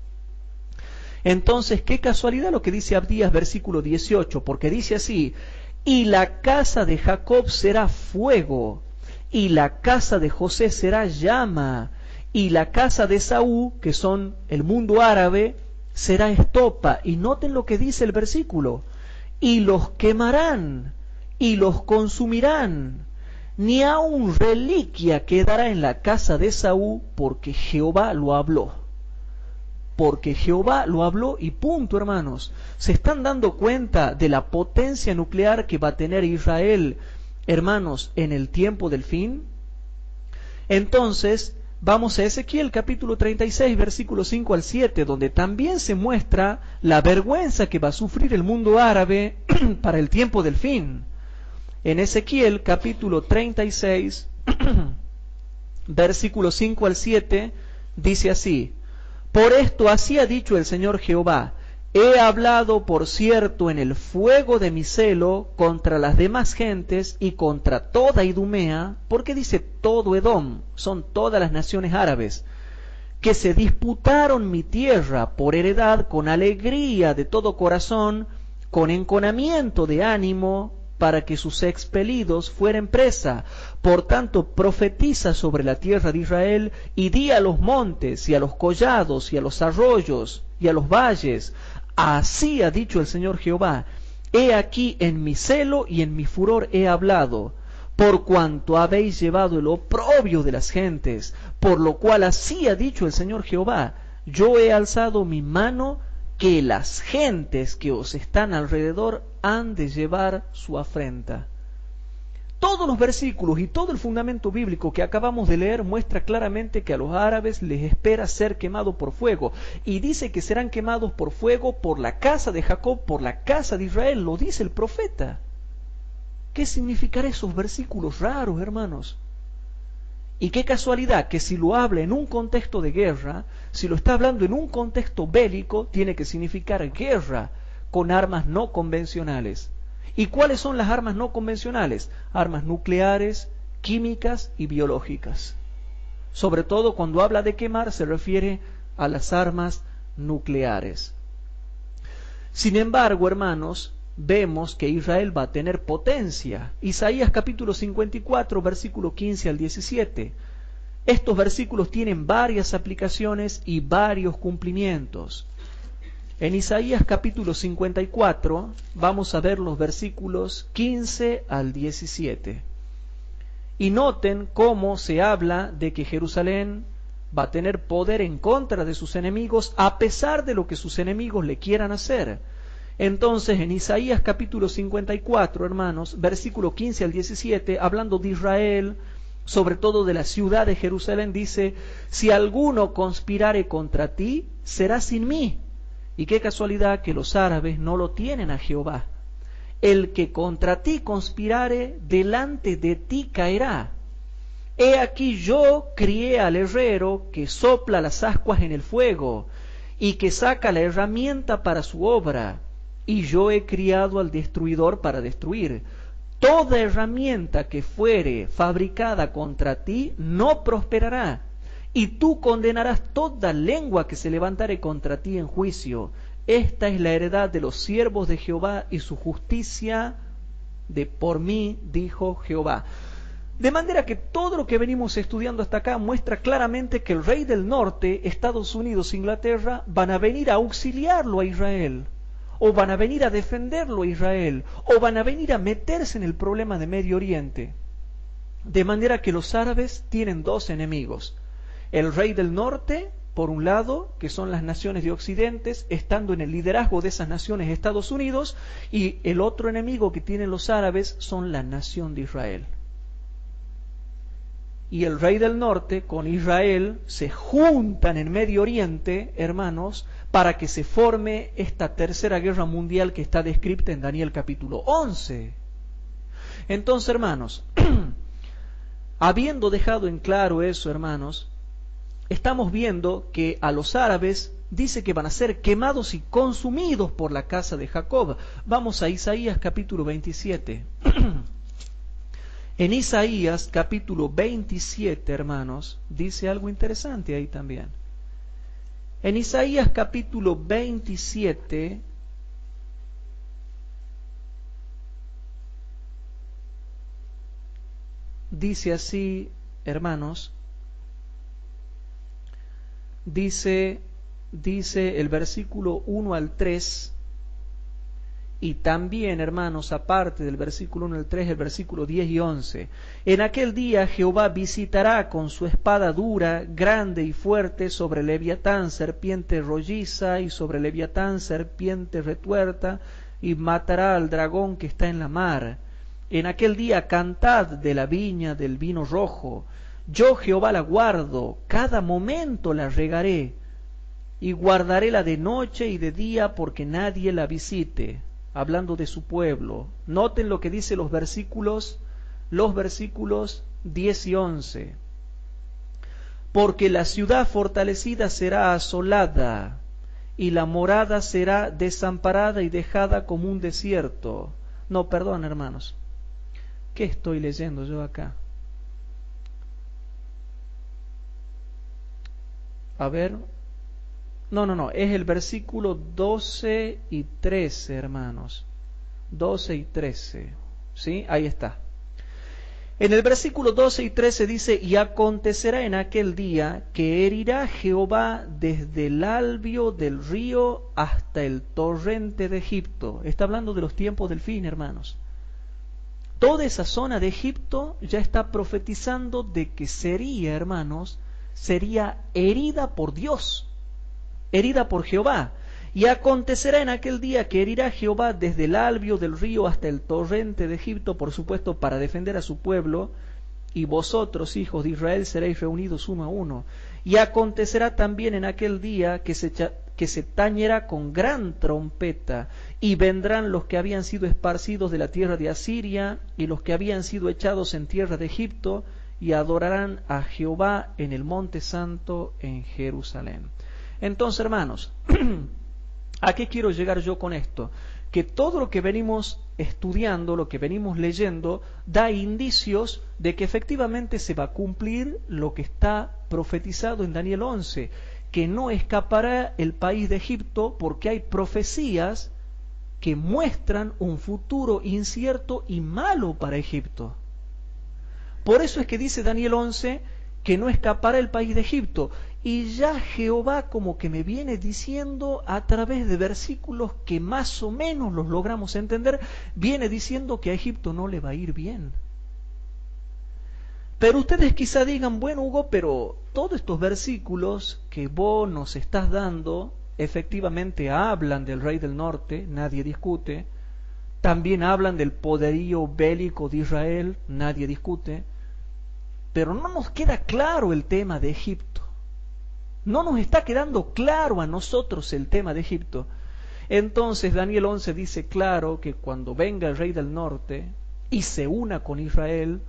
Entonces, qué casualidad lo que dice Abdías, versículo 18, porque dice así, y la casa de Jacob será fuego, y la casa de José será llama, y la casa de Esaú, que son el mundo árabe, será estopa. Y noten lo que dice el versículo, y los quemarán, y los consumirán, ni aun reliquia quedará en la casa de Esaú, porque Jehová lo habló. Porque Jehová lo habló y punto, hermanos. ¿Se están dando cuenta de la potencia nuclear que va a tener Israel, hermanos, en el tiempo del fin? Entonces, vamos a Ezequiel capítulo 36, versículos 5 al 7, donde también se muestra la vergüenza que va a sufrir el mundo árabe para el tiempo del fin. En Ezequiel capítulo 36, versículos 5 al 7, dice así, por esto así ha dicho el Señor Jehová, he hablado por cierto en el fuego de mi celo contra las demás gentes y contra toda Idumea, porque dice todo Edom, son todas las naciones árabes, que se disputaron mi tierra por heredad con alegría de todo corazón, con enconamiento de ánimo, para que sus expelidos fueren presa. Por tanto, profetiza sobre la tierra de Israel, y di a los montes, y a los collados, y a los arroyos, y a los valles, así ha dicho el Señor Jehová, he aquí en mi celo y en mi furor he hablado, por cuanto habéis llevado el oprobio de las gentes, por lo cual así ha dicho el Señor Jehová, yo he alzado mi mano, que las gentes que os están alrededor han de llevar su afrenta. Todos los versículos y todo el fundamento bíblico que acabamos de leer muestra claramente que a los árabes les espera ser quemados por fuego. Y dice que serán quemados por fuego por la casa de Jacob, por la casa de Israel, lo dice el profeta. ¿Qué significarán esos versículos raros, hermanos? Y qué casualidad que si lo habla en un contexto de guerra, si lo está hablando en un contexto bélico, tiene que significar guerra con armas no convencionales. ¿Y cuáles son las armas no convencionales? Armas nucleares, químicas y biológicas. Sobre todo cuando habla de quemar se refiere a las armas nucleares. Sin embargo, hermanos, vemos que Israel va a tener potencia. Isaías capítulo 54, versículo 15 al 17. Estos versículos tienen varias aplicaciones y varios cumplimientos. En Isaías capítulo 54 vamos a ver los versículos 15 al 17. Y noten cómo se habla de que Jerusalén va a tener poder en contra de sus enemigos a pesar de lo que sus enemigos le quieran hacer. Entonces, en Isaías capítulo 54, hermanos, versículo 15 al 17, hablando de Israel, sobre todo de la ciudad de Jerusalén, dice: si alguno conspirare contra ti, será sin mí. Y qué casualidad que los árabes no lo tienen a Jehová. El que contra ti conspirare, delante de ti caerá. He aquí yo crié al herrero que sopla las ascuas en el fuego y que saca la herramienta para su obra. Y yo he criado al destruidor para destruir. Toda herramienta que fuere fabricada contra ti no prosperará, y tú condenarás toda lengua que se levantare contra ti en juicio. Esta es la heredad de los siervos de Jehová y su justicia de por mí, dijo Jehová. De manera que todo lo que venimos estudiando hasta acá muestra claramente que el rey del norte, Estados Unidos, Inglaterra, van a venir a auxiliarlo a Israel. O van a venir a defenderlo a Israel, o van a venir a meterse en el problema de Medio Oriente. De manera que los árabes tienen dos enemigos. El rey del norte, por un lado, que son las naciones de Occidente, estando en el liderazgo de esas naciones Estados Unidos, y el otro enemigo que tienen los árabes son la nación de Israel. Y el rey del norte con Israel se juntan en Medio Oriente, hermanos, para que se forme esta tercera guerra mundial que está descrita en Daniel capítulo 11. Entonces, hermanos, habiendo dejado en claro eso, hermanos, estamos viendo que a los árabes dice que van a ser quemados y consumidos por la casa de Jacob. Vamos a Isaías capítulo 27. En Isaías capítulo 27, hermanos, dice algo interesante ahí también. En Isaías capítulo 27, dice así, hermanos, dice el versículo 1 al 3, y también, hermanos, aparte del versículo 1 al 3, el versículo 10 y 11. En aquel día Jehová visitará con su espada dura, grande y fuerte, sobre Leviatán, serpiente rolliza, y sobre Leviatán, serpiente retuerta, y matará al dragón que está en la mar. En aquel día cantad de la viña del vino rojo. Yo Jehová la guardo, cada momento la regaré, y guardaréla de noche y de día, porque nadie la visite. Hablando de su pueblo. Noten lo que dice los versículos 10 y 11. Porque la ciudad fortalecida será asolada, y la morada será desamparada y dejada como un desierto. No, perdón, hermanos. ¿Qué estoy leyendo yo acá? A ver. No, es el versículo 12 y 13, hermanos. 12 y 13. ¿Sí? Ahí está. En el versículo 12 y 13 dice: y acontecerá en aquel día que herirá Jehová desde el albio del río hasta el torrente de Egipto. Está hablando de los tiempos del fin, hermanos. Toda esa zona de Egipto ya está profetizando de que sería, hermanos, sería herida por Dios. Herida por Jehová. Y acontecerá en aquel día que herirá Jehová desde el albio del río hasta el torrente de Egipto, por supuesto para defender a su pueblo, y vosotros, hijos de Israel, seréis reunidos uno a uno. Y acontecerá también en aquel día que se que se tañerá con gran trompeta, y vendrán los que habían sido esparcidos de la tierra de Asiria, y los que habían sido echados en tierra de Egipto, y adorarán a Jehová en el monte santo en Jerusalén. Entonces, hermanos, ¿a qué quiero llegar yo con esto? Que todo lo que venimos estudiando, lo que venimos leyendo, da indicios de que efectivamente se va a cumplir lo que está profetizado en Daniel 11, que no escapará el país de Egipto, porque hay profecías que muestran un futuro incierto y malo para Egipto. Por eso es que dice Daniel 11 que no escapará el país de Egipto. Y ya Jehová como que me viene diciendo a través de versículos que más o menos los logramos entender, viene diciendo que a Egipto no le va a ir bien. Pero ustedes quizá digan, bueno Hugo, pero todos estos versículos que vos nos estás dando, efectivamente hablan del rey del norte, nadie discute. También hablan del poderío bélico de Israel, nadie discute. Pero no nos queda claro el tema de Egipto. No nos está quedando claro a nosotros el tema de Egipto. Entonces Daniel 11 dice claro que cuando venga el rey del norte y se una con Israel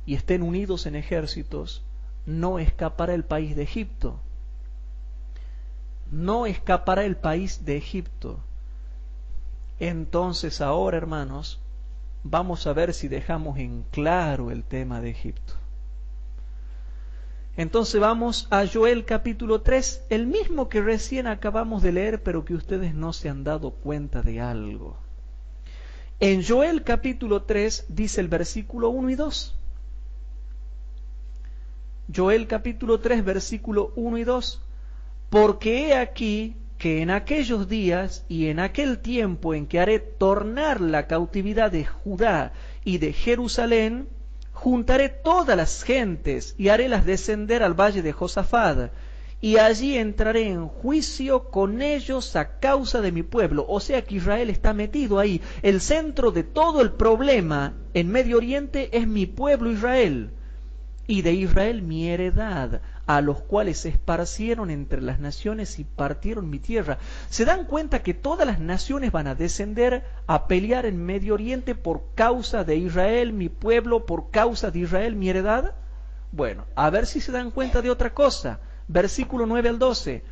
y estén unidos en ejércitos, no escapará el país de Egipto. No escapará el país de Egipto. Entonces ahora, hermanos, vamos a ver si dejamos en claro el tema de Egipto. Entonces vamos a Joel capítulo 3, el mismo que recién acabamos de leer, pero que ustedes no se han dado cuenta de algo. En Joel capítulo 3 dice el versículo 1 y 2. Joel capítulo 3, versículo 1 y 2. Porque he aquí que en aquellos días y en aquel tiempo en que haré tornar la cautividad de Judá y de Jerusalén, juntaré todas las gentes y harélas descender al valle de Josafat, y allí entraré en juicio con ellos a causa de mi pueblo. O sea que Israel está metido ahí. El centro de todo el problema en Medio Oriente es mi pueblo Israel, y de Israel mi heredad, a los cuales se esparcieron entre las naciones y partieron mi tierra. ¿Se dan cuenta que todas las naciones van a descender a pelear en Medio Oriente por causa de Israel, mi pueblo, por causa de Israel, mi heredad? Bueno, a ver si se dan cuenta de otra cosa. Versículo 9 al 12.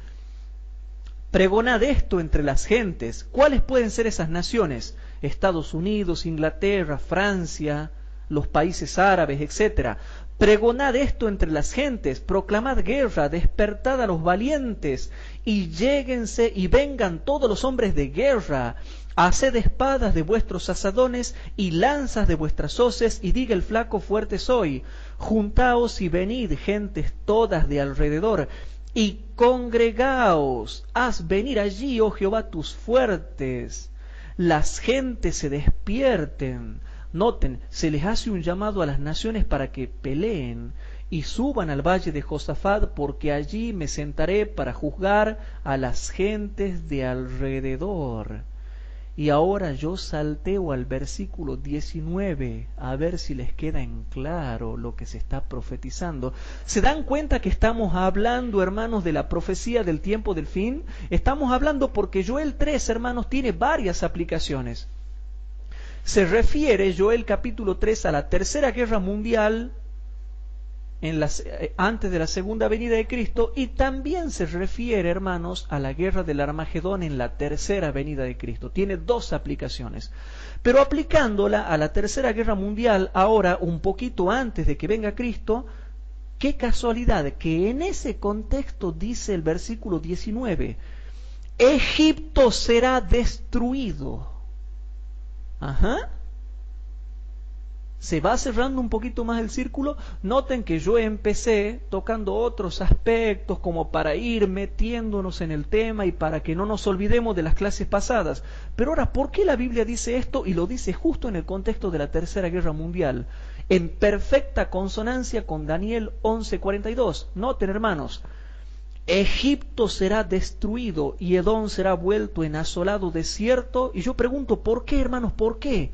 Pregonad esto entre las gentes. ¿Cuáles pueden ser esas naciones? Estados Unidos, Inglaterra, Francia, los países árabes, etc. Pregonad esto entre las gentes, proclamad guerra, despertad a los valientes, y lléguense y vengan todos los hombres de guerra. Haced espadas de vuestros asadones y lanzas de vuestras hoces, y diga el flaco, fuerte soy. Juntaos y venid, gentes todas de alrededor, y congregaos, haz venir allí, oh Jehová, tus fuertes. Las gentes se despierten. Noten, se les hace un llamado a las naciones para que peleen y suban al valle de Josafat, porque allí me sentaré para juzgar a las gentes de alrededor. Y ahora yo salteo al versículo 19, a ver si les queda en claro lo que se está profetizando. ¿Se dan cuenta que estamos hablando, hermanos, de la profecía del tiempo del fin? Estamos hablando porque Joel 3, hermanos, tiene varias aplicaciones. Se refiere Joel capítulo 3 a la tercera guerra mundial antes de la segunda venida de Cristo, y también se refiere, hermanos, a la guerra del Armagedón en la tercera venida de Cristo. Tiene dos aplicaciones. Pero aplicándola a la tercera guerra mundial, ahora un poquito antes de que venga Cristo, qué casualidad que en ese contexto dice el versículo 19, Egipto será destruido. Ajá. Se va cerrando un poquito más el círculo. Noten que yo empecé tocando otros aspectos como para ir metiéndonos en el tema y para que no nos olvidemos de las clases pasadas. Pero ahora, ¿por qué la Biblia dice esto? Y lo dice justo en el contexto de la Tercera Guerra Mundial, en perfecta consonancia con Daniel 11:42. Noten, hermanos, Egipto será destruido y Edom será vuelto en asolado desierto. Y yo pregunto, ¿por qué, hermanos? ¿Por qué?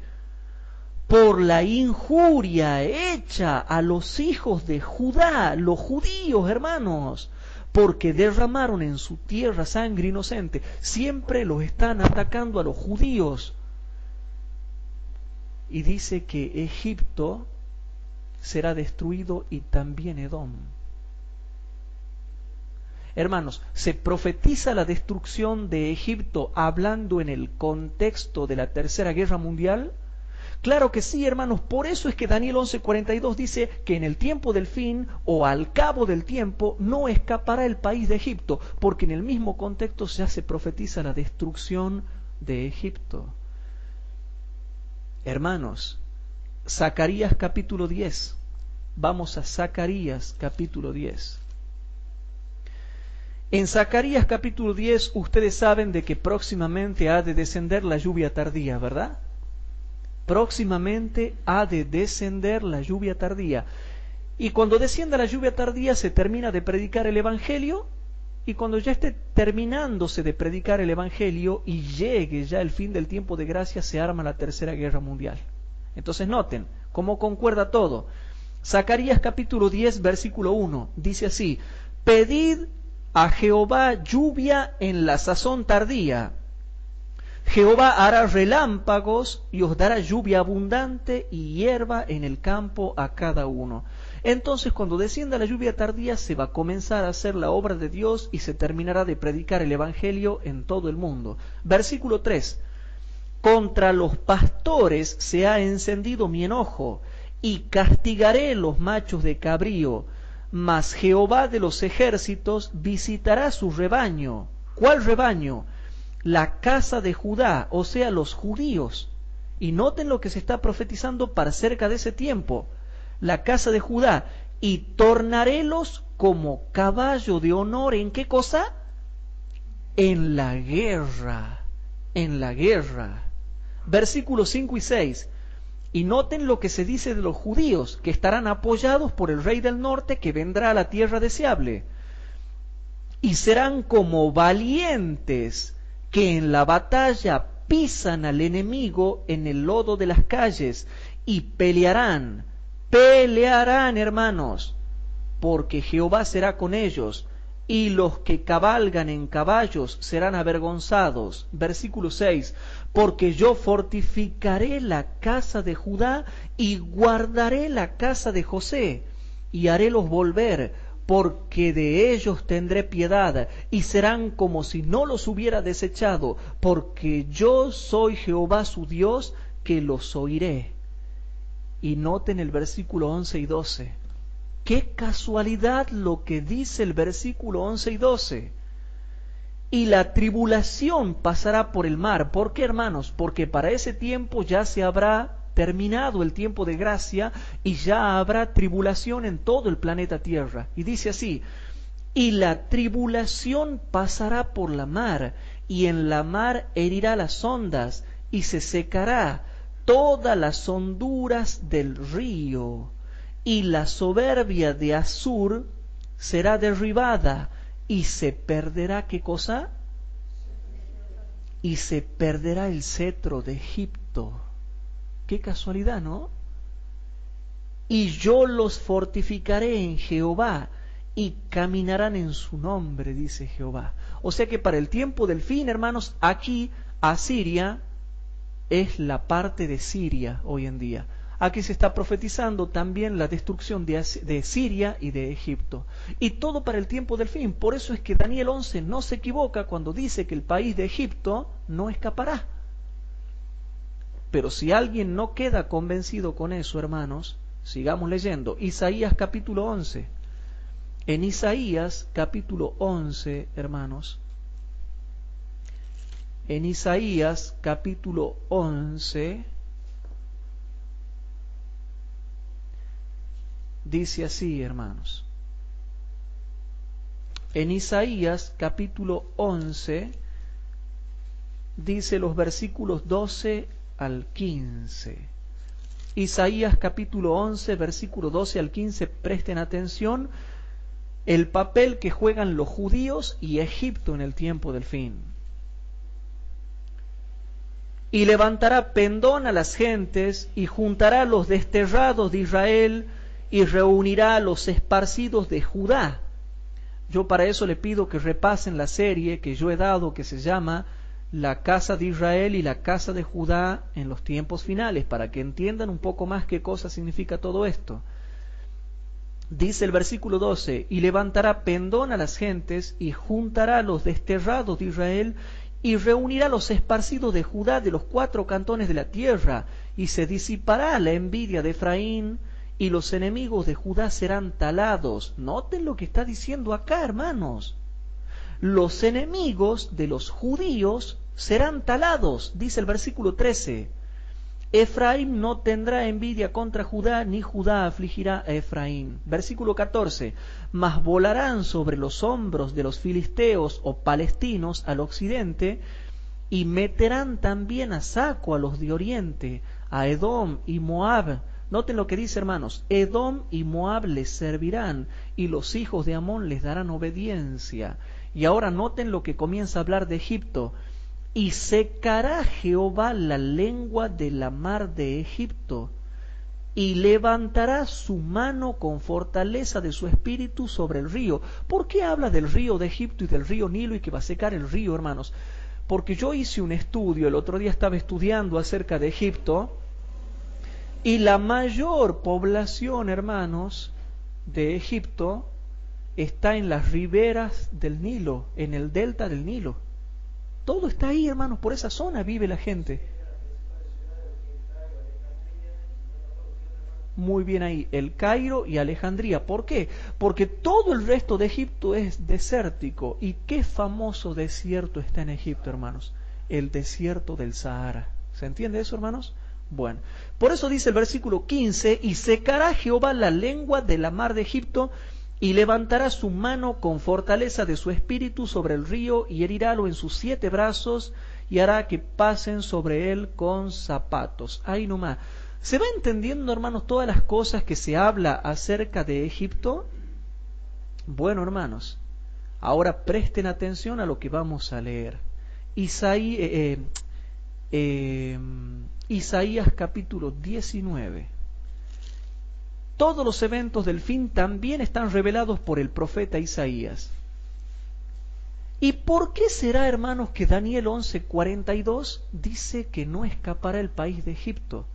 Por la injuria hecha a los hijos de Judá, los judíos, hermanos. porque derramaron en su tierra sangre inocente. Siempre los están atacando a los judíos. Y dice que Egipto será destruido y también Edom. Hermanos, ¿se profetiza la destrucción de Egipto hablando en el contexto de la Tercera Guerra Mundial? Claro que sí, hermanos. Por eso es que Daniel 11:42 dice que en el tiempo del fin o al cabo del tiempo no escapará el país de Egipto, porque en el mismo contexto ya se profetiza la destrucción de Egipto. Hermanos, Zacarías capítulo 10. Vamos a Zacarías capítulo 10. En Zacarías capítulo 10 ustedes saben de que próximamente ha de descender la lluvia tardía, ¿verdad? Próximamente ha de descender la lluvia tardía. Y cuando descienda la lluvia tardía se termina de predicar el Evangelio, y cuando ya esté terminándose de predicar el Evangelio y llegue ya el fin del tiempo de gracia, se arma la Tercera Guerra Mundial. Entonces noten cómo concuerda todo. Zacarías capítulo 10 versículo 1 dice así: pedid a Jehová lluvia en la sazón tardía. Jehová hará relámpagos y os dará lluvia abundante y hierba en el campo a cada uno. Entonces, cuando descienda la lluvia tardía, se va a comenzar a hacer la obra de Dios y se terminará de predicar el Evangelio en todo el mundo. Versículo 3. Contra los pastores se ha encendido mi enojo, y castigaré los machos de cabrío, mas Jehová de los ejércitos visitará su rebaño. ¿Cuál rebaño? La casa de Judá, o sea, los judíos. Y noten lo que se está profetizando para cerca de ese tiempo. La casa de Judá, y tornarélos como caballo de honor. ¿En qué cosa? En la guerra. En la guerra. Versículos 5 y 6. Y noten lo que se dice de los judíos, que estarán apoyados por el rey del norte que vendrá a la tierra deseable. Y serán como valientes que en la batalla pisan al enemigo en el lodo de las calles, y pelearán, hermanos, porque Jehová será con ellos, y los que cabalgan en caballos serán avergonzados. Versículo 6. Porque yo fortificaré la casa de Judá y guardaré la casa de José, y harélos volver, porque de ellos tendré piedad, y serán como si no los hubiera desechado, porque yo soy Jehová su Dios, que los oiré. Y noten el versículo 11 y 12. ¡Qué casualidad lo que dice el versículo 11 y 12! Y la tribulación pasará por el mar. ¿Por qué, hermanos? Porque para ese tiempo ya se habrá terminado el tiempo de gracia y ya habrá tribulación en todo el planeta Tierra. Y dice así: y la tribulación pasará por la mar, y en la mar herirá las ondas, y se secará todas las honduras del río, y la soberbia de Asur será derribada, y se perderá, ¿qué cosa? Y se perderá el cetro de Egipto. Qué casualidad, ¿no? Y yo los fortificaré en Jehová, y caminarán en su nombre, dice Jehová. O sea que para el tiempo del fin, hermanos, aquí Asiria es la parte de Siria hoy en día. Aquí se está profetizando también la destrucción de Siria y de Egipto. Y todo para el tiempo del fin. Por eso es que Daniel 11 no se equivoca cuando dice que el país de Egipto no escapará. Pero si alguien no queda convencido con eso, hermanos, sigamos leyendo. Isaías capítulo 11. En Isaías capítulo 11, hermanos. En Isaías capítulo 11... dice así, hermanos. En Isaías capítulo 11 dice los versículos 12 al 15. Isaías capítulo 11, versículo 12 al 15, presten atención, el papel que juegan los judíos y Egipto en el tiempo del fin. Y levantará pendón a las gentes, y juntará a los desterrados de Israel, y reunirá a los esparcidos de Judá. Yo para eso le pido que repasen la serie que yo he dado, que se llama La casa de Israel y la casa de Judá en los tiempos finales, para que entiendan un poco más qué cosa significa todo esto. Dice el versículo 12, y levantará pendón a las gentes, y juntará a los desterrados de Israel, y reunirá a los esparcidos de Judá de los 4 cantones de la tierra, y se disipará la envidia de Efraín, y los enemigos de Judá serán talados. Noten lo que está diciendo acá, hermanos. Los enemigos de los judíos serán talados, dice el versículo 13. Efraín no tendrá envidia contra Judá, ni Judá afligirá a Efraín. Versículo 14. Mas volarán sobre los hombros de los filisteos o palestinos al occidente, y meterán también a saco a los de oriente, a Edom y Moab. Noten lo que dice, hermanos. Edom y Moab les servirán, y los hijos de Amón les darán obediencia. Y ahora noten lo que comienza a hablar de Egipto. Y secará Jehová la lengua de la mar de Egipto, y levantará su mano con fortaleza de su espíritu sobre el río. ¿Por qué habla del río de Egipto y del río Nilo y que va a secar el río, hermanos? Porque yo hice un estudio, el otro día estaba estudiando acerca de Egipto, y la mayor población, hermanos, de Egipto está en las riberas del Nilo, en el delta del Nilo. Todo está ahí, hermanos, por esa zona vive la gente. Muy bien ahí, El Cairo y Alejandría. ¿Por qué? Porque todo el resto de Egipto es desértico. ¿Y qué famoso desierto está en Egipto, hermanos? El desierto del Sahara. ¿Se entiende eso, hermanos? Bueno, por eso dice el versículo 15, y secará Jehová la lengua de la mar de Egipto, y levantará su mano con fortaleza de su espíritu sobre el río, y herirálo en sus 7 brazos, y hará que pasen sobre él con zapatos. Ahí nomás. ¿Se va entendiendo, hermanos, todas las cosas que se habla acerca de Egipto? Bueno, hermanos, ahora presten atención a lo que vamos a leer. Isaías capítulo 19. Todos los eventos del fin también están revelados por el profeta Isaías. ¿Y por qué será, hermanos, que Daniel 11:42 dice que no escapará el país de Egipto?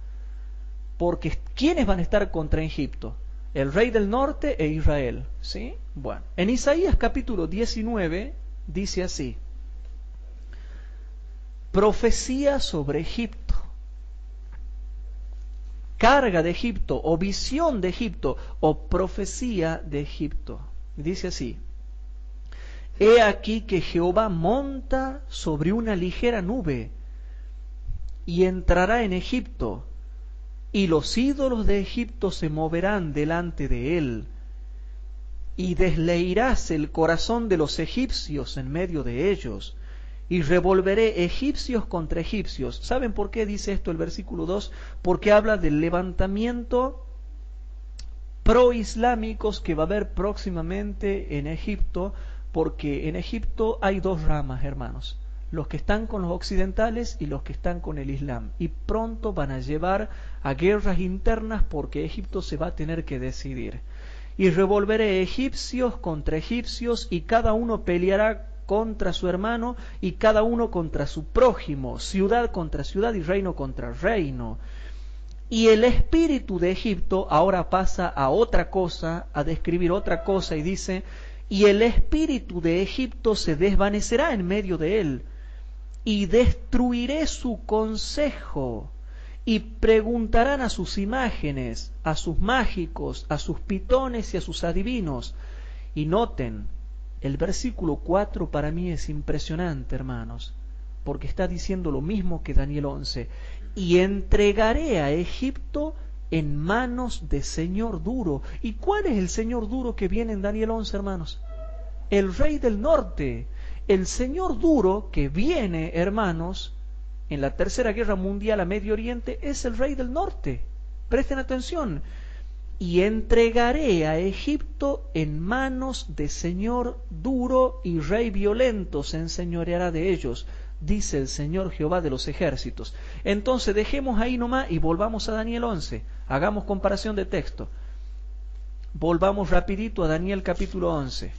Porque ¿quiénes van a estar contra Egipto? El rey del norte e Israel, ¿sí? Bueno, en Isaías capítulo 19 dice así: profecía sobre Egipto, carga de Egipto, o visión de Egipto, o profecía de Egipto. Dice así: he aquí que Jehová monta sobre una ligera nube, y entrará en Egipto, y los ídolos de Egipto se moverán delante de él, y desleirás el corazón de los egipcios en medio de ellos, y revolveré egipcios contra egipcios. ¿Saben por qué dice esto el versículo 2? Porque habla del levantamiento proislámicos que va a haber próximamente en Egipto, porque en Egipto hay 2 ramas, hermanos: los que están con los occidentales y los que están con el Islam, y pronto van a llevar a guerras internas porque Egipto se va a tener que decidir. Y revolveré egipcios contra egipcios, y cada uno peleará contra su hermano, y cada uno contra su prójimo, ciudad contra ciudad y reino contra reino. Y el espíritu de Egipto ahora pasa a otra cosa, a describir otra cosa, y dice: y el espíritu de Egipto se desvanecerá en medio de él, y destruiré su consejo, y preguntarán a sus imágenes, a sus mágicos, a sus pitones y a sus adivinos. Y noten, el versículo 4 para mí es impresionante, hermanos, porque está diciendo lo mismo que Daniel 11. Y entregaré a Egipto en manos de señor duro. ¿Y cuál es el señor duro que viene en Daniel 11, hermanos? El rey del norte. El señor duro que viene, hermanos, en la Tercera Guerra Mundial a Medio Oriente es el rey del norte. Presten atención. Y entregaré a Egipto en manos de señor duro, y rey violento se enseñoreará de ellos, dice el Señor Jehová de los ejércitos. Entonces dejemos ahí nomás y volvamos a Daniel 11. Hagamos comparación de texto. Volvamos rapidito a Daniel capítulo 11.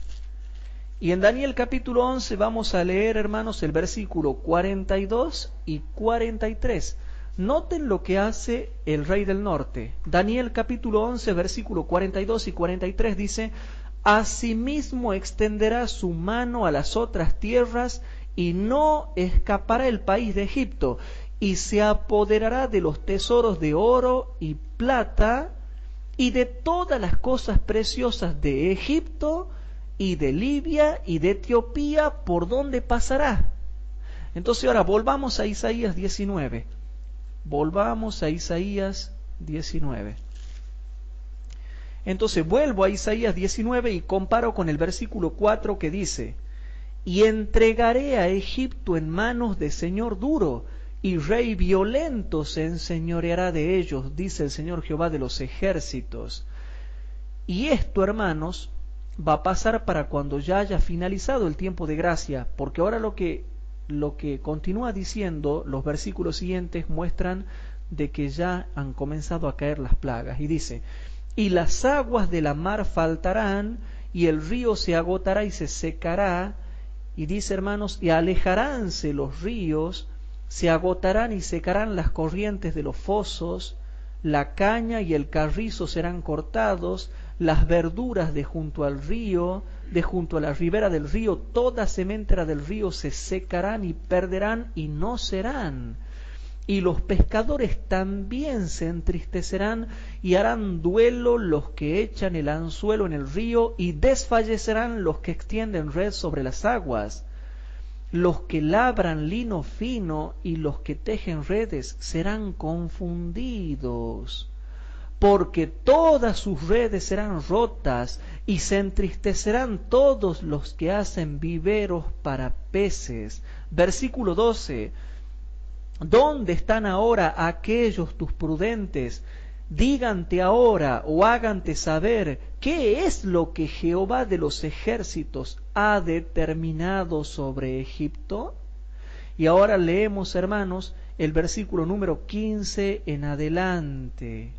Y en Daniel capítulo 11 vamos a leer, hermanos, el versículo 42 y 43. Noten lo que hace el rey del norte. Daniel capítulo 11, versículo 42 y 43 dice: Asimismo extenderá su mano a las otras tierras y no escapará el país de Egipto, y se apoderará de los tesoros de oro y plata y de todas las cosas preciosas de Egipto y de Libia y de Etiopía, por donde pasará. Entonces ahora volvamos a Isaías 19. Volvamos a Isaías 19. Entonces vuelvo a Isaías 19 y comparo con el versículo 4 que dice: Y entregaré a Egipto en manos de señor duro, y rey violento se enseñoreará de ellos, dice el Señor Jehová de los ejércitos. Y esto, hermanos, va a pasar para cuando ya haya finalizado el tiempo de gracia, porque ahora lo que continúa diciendo los versículos siguientes muestran de que ya han comenzado a caer las plagas. Y dice: Y las aguas de la mar faltarán, y el río se agotará y se secará. Y dice, hermanos, y alejaránse los ríos, se agotarán y secarán las corrientes de los fosos, la caña y el carrizo serán cortados, las verduras de junto al río, de junto a la ribera del río, toda sementera del río se secarán y perderán y no serán. Y los pescadores también se entristecerán y harán duelo los que echan el anzuelo en el río, y desfallecerán los que extienden red sobre las aguas. Los que labran lino fino y los que tejen redes serán confundidos, porque todas sus redes serán rotas, y se entristecerán todos los que hacen viveros para peces. Versículo 12. ¿Dónde están ahora aquellos tus prudentes? Dígante ahora o hágante saber qué es lo que Jehová de los ejércitos ha determinado sobre Egipto. Y ahora leemos, hermanos, el versículo número 15 en adelante.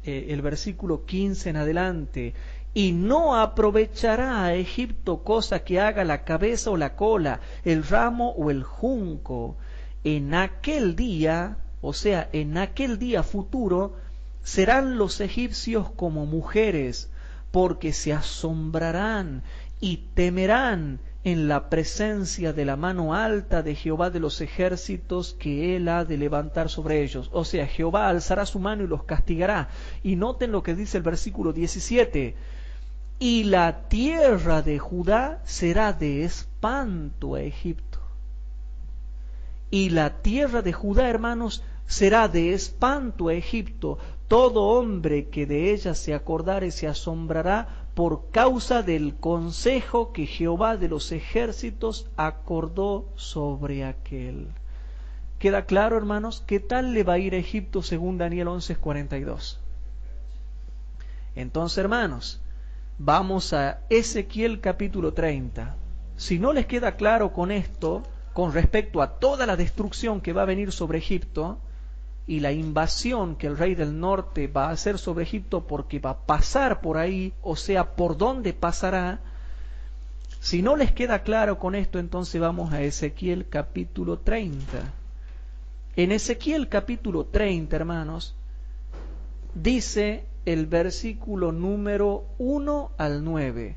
El versículo 15 en adelante. Y no aprovechará a Egipto cosa que haga la cabeza o la cola, el ramo o el junco. En aquel día, o sea, en aquel día futuro, serán los egipcios como mujeres, porque se asombrarán y temerán en la presencia de la mano alta de Jehová de los ejércitos que él ha de levantar sobre ellos. O sea, Jehová alzará su mano y los castigará. Y noten lo que dice el versículo 17. Y la tierra de Judá será de espanto a Egipto. Y la tierra de Judá, hermanos, será de espanto a Egipto. Todo hombre que de ella se acordare se asombrará por causa del consejo que Jehová de los ejércitos acordó sobre aquel. ¿Queda claro, hermanos? ¿Qué tal le va a ir a Egipto según Daniel 11:42? Entonces, hermanos, vamos a Ezequiel capítulo 30. Si no les queda claro con esto, con respecto a toda la destrucción que va a venir sobre Egipto y la invasión que el rey del norte va a hacer sobre Egipto porque va a pasar por ahí, o sea, por dónde pasará, si no les queda claro con esto, entonces vamos a Ezequiel capítulo 30. En Ezequiel capítulo 30, hermanos, dice el versículo número 1 al 9.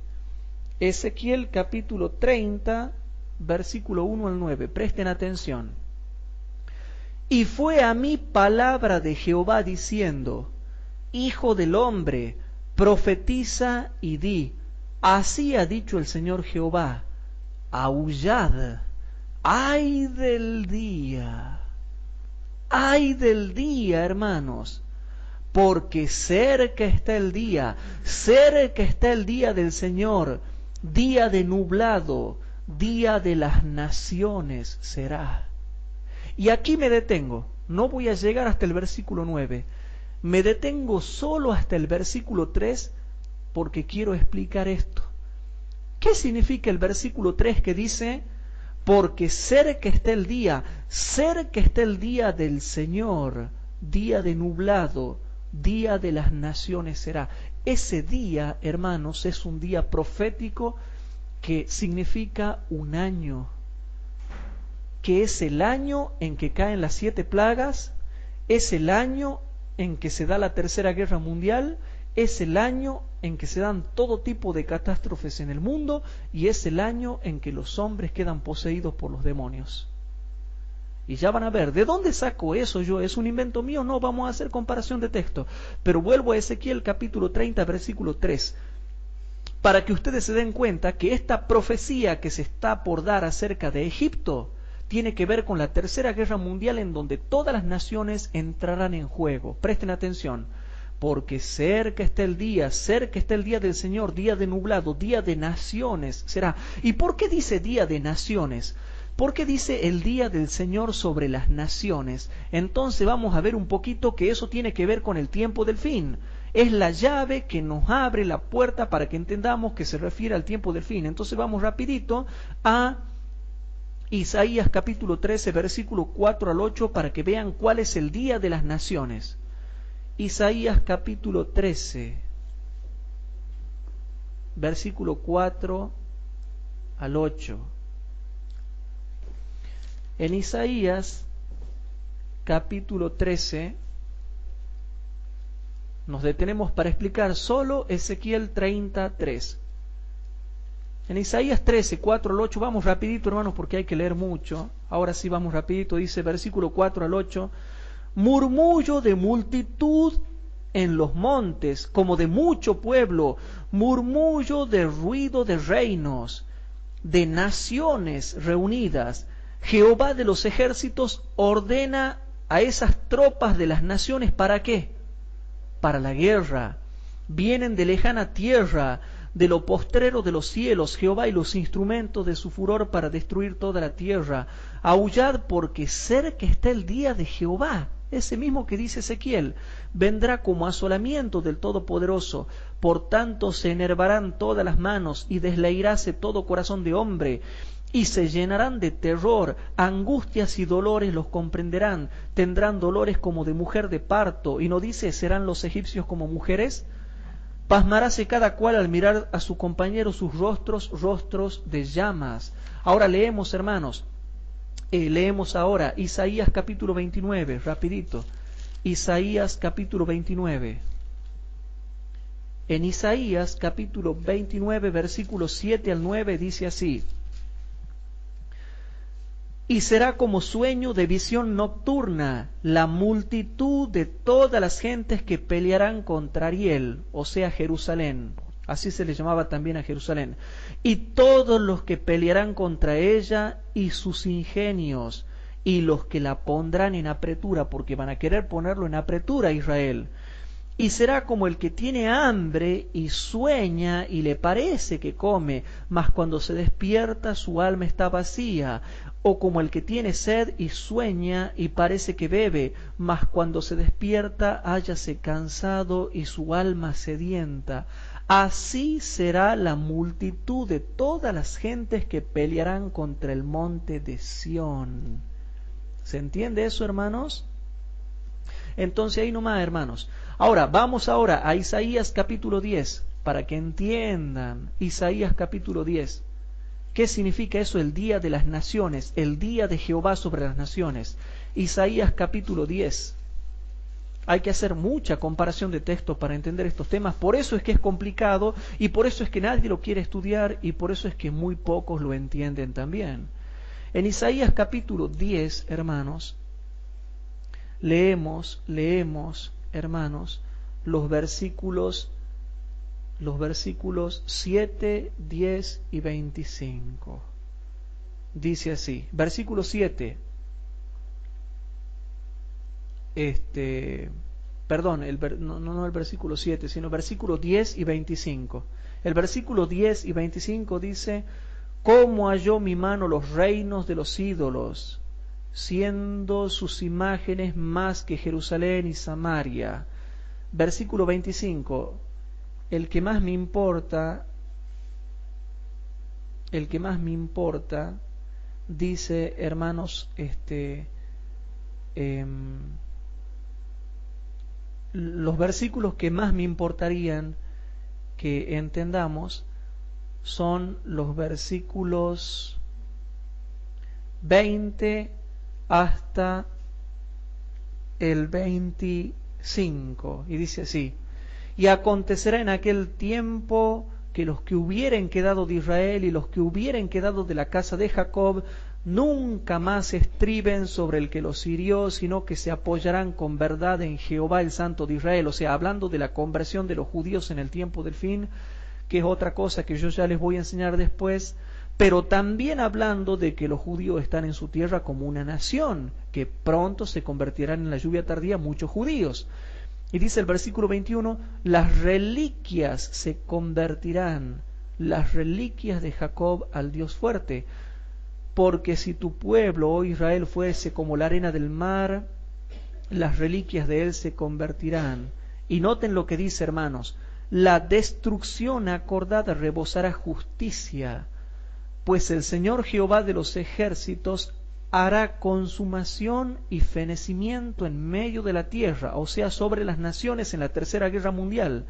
Ezequiel capítulo 30, versículo 1 al 9. Presten atención. Y fue a mí palabra de Jehová diciendo: Hijo del hombre, profetiza y di, así ha dicho el Señor Jehová, aullad, ay del día, hermanos, porque cerca está el día del Señor, día de nublado, día de las naciones será. Y aquí me detengo, no voy a llegar hasta el versículo 9, me detengo solo hasta el versículo 3 porque quiero explicar esto. ¿Qué significa el versículo 3 que dice: porque cerca está el día del Señor, día de nublado, Día de las naciones será. Ese día, hermanos, es un día profético que significa un año, que es el año en que caen las 7 plagas, es el año en que se da la Tercera Guerra Mundial, es el año en que se dan todo tipo de catástrofes en el mundo y es el año en que los hombres quedan poseídos por los demonios. Y ya van a ver, ¿de dónde saco eso yo? ¿Es un invento mío? No, vamos a hacer comparación de texto. Pero vuelvo a Ezequiel capítulo 30, versículo 3, para que ustedes se den cuenta que esta profecía que se está por dar acerca de Egipto tiene que ver con la Tercera Guerra Mundial, en donde todas las naciones entrarán en juego. Presten atención, porque cerca está el día del Señor, día de nublado, día de naciones será. ¿Y por qué dice día de naciones? ¿Por qué dice el día del Señor sobre las naciones? Entonces vamos a ver un poquito que eso tiene que ver con el tiempo del fin. Es la llave que nos abre la puerta para que entendamos que se refiere al tiempo del fin. Entonces vamos rapidito a Isaías capítulo 13, versículo 4 al 8, para que vean cuál es el día de las naciones. Isaías capítulo 13, versículo 4 al 8. En Isaías capítulo 13 nos detenemos para explicar solo Ezequiel 33. En Isaías 13, 4 al 8, vamos rapidito, hermanos, porque hay que leer mucho. Ahora sí vamos rapidito, dice versículo 4 al 8. Murmullo de multitud en los montes, como de mucho pueblo, murmullo de ruido de reinos, de naciones reunidas. Jehová de los ejércitos ordena a esas tropas de las naciones, ¿para qué? Para la guerra. Vienen de lejana tierra, de lo postrero de los cielos, Jehová y los instrumentos de su furor para destruir toda la tierra. Aullad porque cerca está el día de Jehová, ese mismo que dice Ezequiel. Vendrá como asolamiento del Todopoderoso. Por tanto se enervarán todas las manos y deslairáse todo corazón de hombre. Y se llenarán de terror, angustias y dolores los comprenderán. Tendrán dolores como de mujer de parto. Y no dice, ¿serán los egipcios como mujeres? Pasmaráse cada cual al mirar a su compañero sus rostros, rostros de llamas. Ahora leemos, hermanos, leemos ahora Isaías capítulo 29, rapidito. Isaías capítulo 29. En Isaías capítulo 29, versículos 7 al 9, dice así: y será como sueño de visión nocturna la multitud de todas las gentes que pelearán contra Ariel, o sea, Jerusalén. Así se le llamaba también a Jerusalén. Y todos los que pelearán contra ella y sus ingenios, y los que la pondrán en apretura, porque van a querer ponerlo en apretura a Israel. Y será como el que tiene hambre y sueña y le parece que come, mas cuando se despierta su alma está vacía. O como el que tiene sed y sueña y parece que bebe, mas cuando se despierta hállase cansado y su alma sedienta. Así será la multitud de todas las gentes que pelearán contra el monte de Sión. ¿Se entiende eso, hermanos? Entonces ahí nomás, hermanos. Ahora, vamos ahora a Isaías capítulo 10, para que entiendan Isaías capítulo 10. ¿Qué significa eso? El día de las naciones, el día de Jehová sobre las naciones. Isaías capítulo 10. Hay que hacer mucha comparación de textos para entender estos temas. Por eso es que es complicado y por eso es que nadie lo quiere estudiar y por eso es que muy pocos lo entienden también. En Isaías capítulo 10, hermanos, leemos, hermanos, los versículos 7, 10 y 25. Dice así, versículo 7. Perdón, no el versículo 7, sino versículo 10 y 25. El versículo 10 y 25 dice: ¿cómo halló mi mano los reinos de los ídolos, siendo sus imágenes más que Jerusalén y Samaria? Versículo 25. El que más me importa, dice, hermanos, los versículos que más me importarían que entendamos son los versículos 20 hasta el 25. Y dice así: y acontecerá en aquel tiempo que los que hubieren quedado de Israel y los que hubieren quedado de la casa de Jacob nunca más estriben sobre el que los hirió, sino que se apoyarán con verdad en Jehová el Santo de Israel. O sea, hablando de la conversión de los judíos en el tiempo del fin, que es otra cosa que yo ya les voy a enseñar después, pero también hablando de que los judíos están en su tierra como una nación, que pronto se convertirán en la lluvia tardía muchos judíos. Y dice el versículo 21, las reliquias se convertirán, las reliquias de Jacob al Dios fuerte, porque si tu pueblo, oh Israel, fuese como la arena del mar, las reliquias de él se convertirán. Y noten lo que dice, hermanos: la destrucción acordada rebosará justicia, pues el Señor Jehová de los ejércitos hará consumación y fenecimiento en medio de la tierra, o sea, sobre las naciones en la tercera guerra mundial.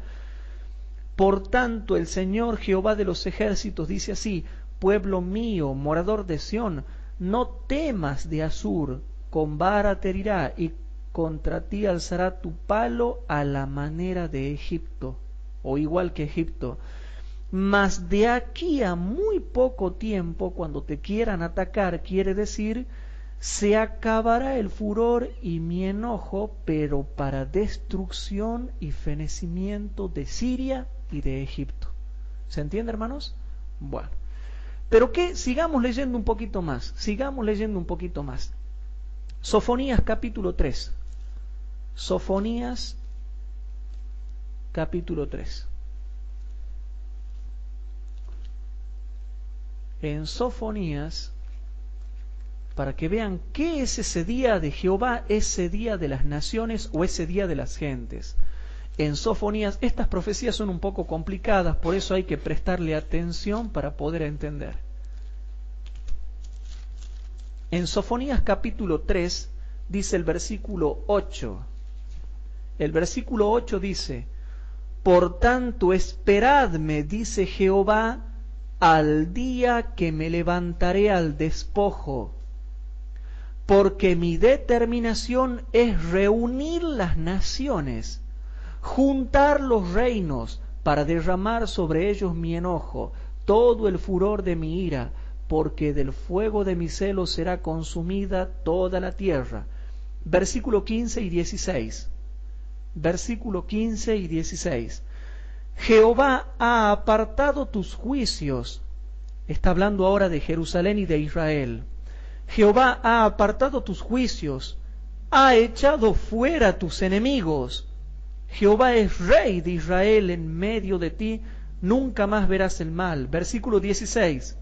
Por tanto, el Señor Jehová de los ejércitos dice así: pueblo mío, morador de Sión, no temas de Asur, con vara te herirá, y contra ti alzará tu palo a la manera de Egipto, o igual que Egipto. Mas de aquí a muy poco tiempo, cuando te quieran atacar, quiere decir, se acabará el furor y mi enojo, pero para destrucción y fenecimiento de Siria y de Egipto. ¿Se entiende, hermanos? Bueno, pero que sigamos leyendo un poquito más, Sofonías capítulo 3. Sofonías capítulo 3. En Sofonías, para que vean qué es ese día de Jehová, ese día de las naciones o ese día de las gentes. En Sofonías, estas profecías son un poco complicadas, por eso hay que prestarle atención para poder entender. En Sofonías capítulo 3 dice el versículo 8. El versículo 8 dice: por tanto esperadme, dice Jehová, al día que me levantaré al despojo, porque mi determinación es reunir las naciones, juntar los reinos, para derramar sobre ellos mi enojo, todo el furor de mi ira, porque del fuego de mi celo será consumida toda la tierra. Versículo 15 y 16. Versículo 15 y 16. Jehová ha apartado tus juicios. Está hablando ahora de Jerusalén y de Israel. Jehová ha apartado tus juicios, ha echado fuera tus enemigos. Jehová es rey de Israel en medio de ti, nunca más verás el mal. Versículo 16.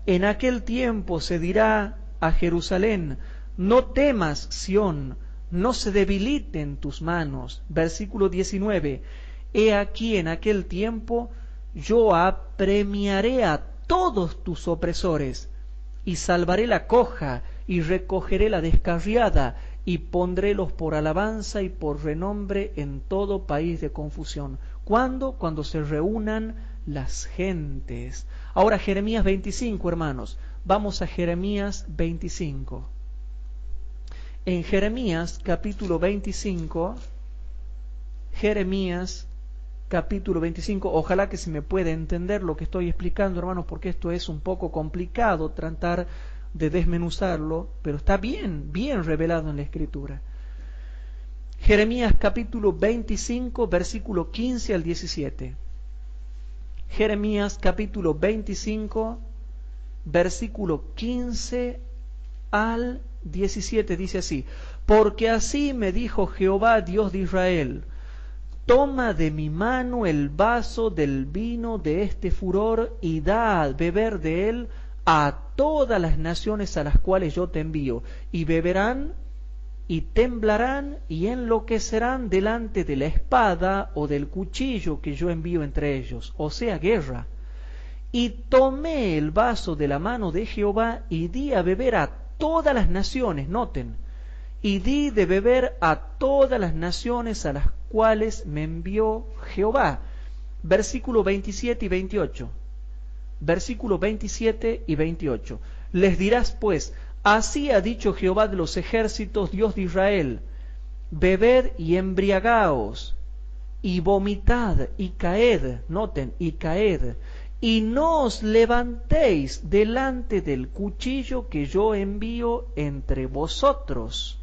En aquel tiempo se dirá a Jerusalén: no temas, Sión, no se debiliten tus manos. Versículo 19. He aquí en aquel tiempo yo apremiaré a todos tus opresores, y salvaré la coja, y recogeré la descarriada, y pondrélos por alabanza y por renombre en todo país de confusión. ¿Cuándo? Cuando se reúnan las gentes. Ahora Jeremías 25, hermanos. Vamos a Jeremías 25. En Jeremías capítulo 25, Jeremías capítulo 25, ojalá que se me pueda entender lo que estoy explicando, hermanos, porque esto es un poco complicado tratar de desmenuzarlo, pero está bien revelado en la Escritura. Jeremías capítulo 25, versículo 15 al 17. Jeremías capítulo 25, versículo 15 al 17, dice así: porque así me dijo Jehová, Dios de Israel: toma de mi mano el vaso del vino de este furor y da a beber de él a todas las naciones a las cuales yo te envío, y beberán y temblarán y enloquecerán delante de la espada o del cuchillo que yo envío entre ellos, o sea, guerra. Y tomé el vaso de la mano de Jehová y di a beber a todas las naciones, noten, y di de beber a todas las naciones a las cuales me envió Jehová. Versículo 27 y 28. Versículo 27 y 28. Les dirás pues, así ha dicho Jehová de los ejércitos, Dios de Israel, bebed y embriagaos, y vomitad, y caed, noten, y caed, y no os levantéis delante del cuchillo que yo envío entre vosotros.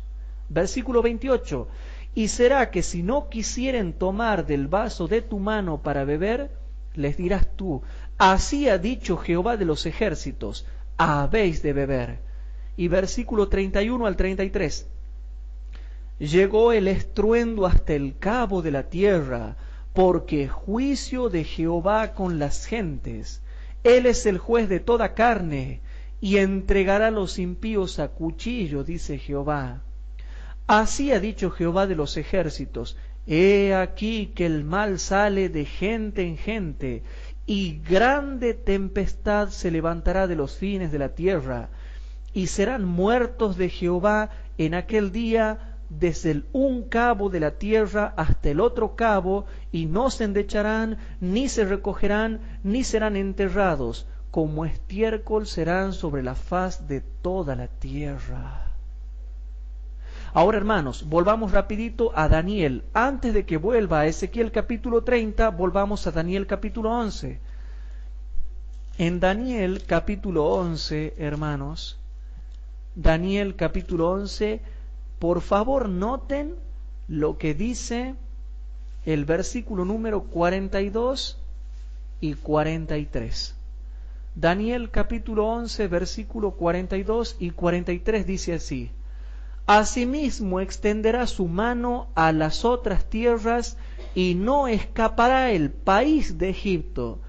Versículo 28. Y será que si no quisieren tomar del vaso de tu mano para beber, les dirás tú, así ha dicho Jehová de los ejércitos, habéis de beber. Y versículo 31 al 33. Llegó el estruendo hasta el cabo de la tierra, porque juicio de Jehová con las gentes. Él es el juez de toda carne, y entregará a los impíos a cuchillo, dice Jehová. Así ha dicho Jehová de los ejércitos, he aquí que el mal sale de gente en gente, y grande tempestad se levantará de los fines de la tierra, y serán muertos de Jehová en aquel día desde el un cabo de la tierra hasta el otro cabo, y no se endecharán, ni se recogerán, ni serán enterrados, como estiércol serán sobre la faz de toda la tierra. Ahora, hermanos, volvamos rapidito a Daniel. Antes de que vuelva a Ezequiel capítulo 30, volvamos a Daniel capítulo 11. En Daniel capítulo 11, hermanos, Daniel capítulo 11, por favor noten lo que dice el versículo número 42 y 43. Daniel capítulo 11, versículo 42 y 43 dice así: Asimismo extenderá su mano a las otras tierras, y no escapará el país de Egipto,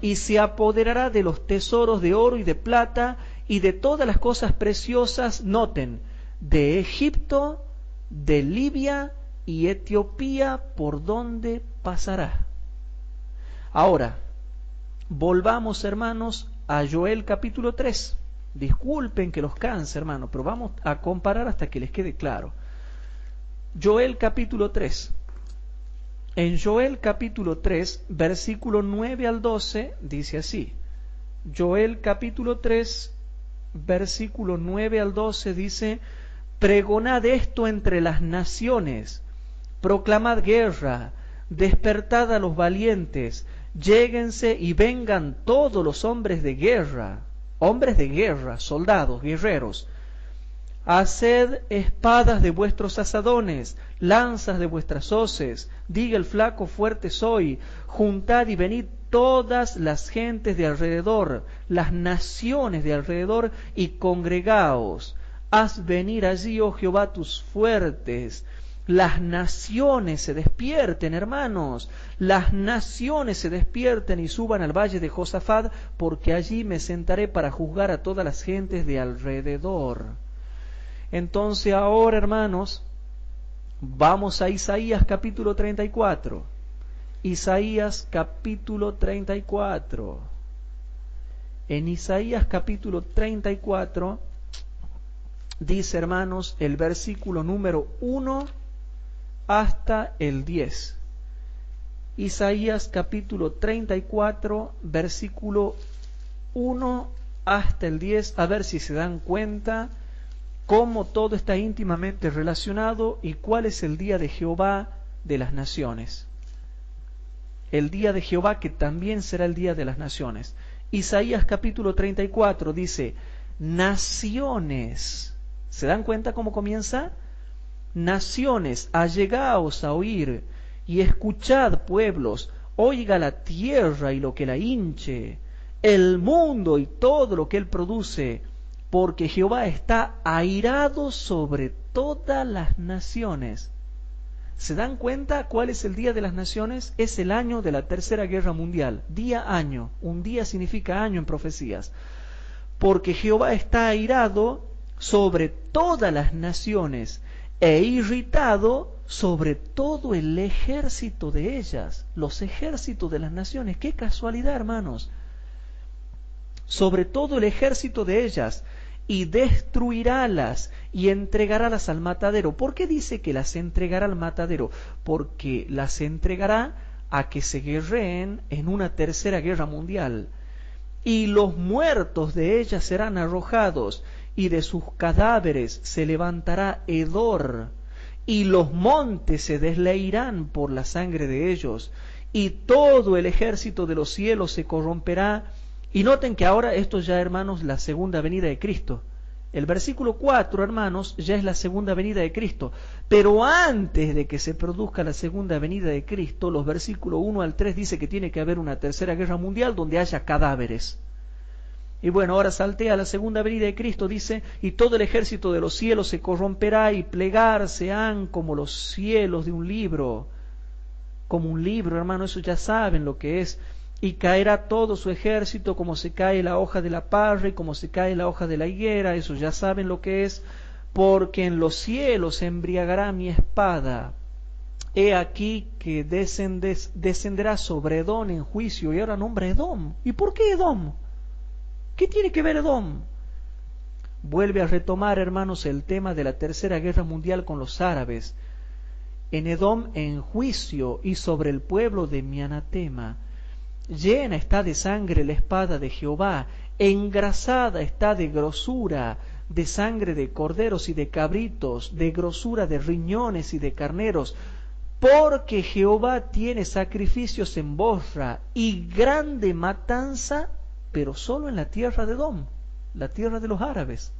y se apoderará de los tesoros de oro y de plata, y de todas las cosas preciosas, noten, de Egipto, de Libia y Etiopía, por donde pasará. Ahora, volvamos, hermanos, a Joel capítulo 3. Disculpen que los canse, hermano, pero vamos a comparar hasta que les quede claro. Joel capítulo 3. En Joel capítulo 3, versículo 9 al 12, dice así. Joel capítulo 3, versículo 9 al 12 dice: Pregonad esto entre las naciones, proclamad guerra, despertad a los valientes, lléguense y vengan todos los hombres de guerra, soldados, guerreros. Haced espadas de vuestros asadones, lanzas de vuestras hoces, diga el flaco, fuerte soy, juntad y venid todas las gentes de alrededor, las naciones de alrededor, y congregaos. Haz venir allí, oh Jehová, tus fuertes. Las naciones se despierten, hermanos, las naciones se despierten y suban al valle de Josafat, porque allí me sentaré para juzgar a todas las gentes de alrededor. Entonces ahora, hermanos, vamos a Isaías capítulo 34. Isaías capítulo 34. En Isaías capítulo 34 dice, hermanos, el versículo número 1 hasta el 10. Isaías capítulo 34, versículo 1 hasta el 10. A ver si se dan cuenta cómo todo está íntimamente relacionado y cuál es el día de Jehová de las naciones. El día de Jehová, que también será el día de las naciones. Isaías capítulo 34 dice: naciones. ¿Se dan cuenta cómo comienza? Naciones, allegaos a oír, y escuchad, pueblos, oiga la tierra y lo que la hinche, el mundo y todo lo que él produce, porque Jehová está airado sobre todas las naciones. ¿Se dan cuenta cuál es el día de las naciones? Es el año de la Tercera Guerra Mundial. Día, año. Un día significa año en profecías. Porque Jehová está airado sobre todas las naciones e irritado sobre todo el ejército de ellas. Los ejércitos de las naciones. ¡Qué casualidad, hermanos! Sobre todo el ejército de ellas. y destruirálas y entregarálas al matadero. ¿Por qué dice que las entregará al matadero? Porque las entregará a que se guerreen en una tercera guerra mundial. Y los muertos de ellas serán arrojados, y de sus cadáveres se levantará hedor, y los montes se desleirán por la sangre de ellos, y todo el ejército de los cielos se corromperá. Y noten que ahora esto ya, hermanos, la segunda venida de Cristo. El versículo 4, hermanos, ya es la segunda venida de Cristo. Pero antes de que se produzca la segunda venida de Cristo, los versículos 1 al 3 dice que tiene que haber una tercera guerra mundial donde haya cadáveres. Y bueno, ahora saltea la segunda venida de Cristo, dice, y todo el ejército de los cielos se corromperá y plegarse han como los cielos de un libro. Como un libro, hermano, eso ya saben lo que es. Y caerá todo su ejército como se cae la hoja de la parra y como se cae la hoja de la higuera, eso ya saben lo que es, porque en los cielos se embriagará mi espada. He aquí que descenderá sobre Edom en juicio, y ahora nombra Edom. ¿Y por qué Edom? ¿Qué tiene que ver Edom? Vuelve a retomar, hermanos, el tema de la tercera guerra mundial con los árabes. En Edom en juicio y sobre el pueblo de mi anatema. Llena está de sangre la espada de Jehová, engrasada está de grosura, de sangre de corderos y de cabritos, de grosura de riñones y de carneros, porque Jehová tiene sacrificios en Bosra y grande matanza, pero solo en la tierra de Edom, la tierra de los árabes.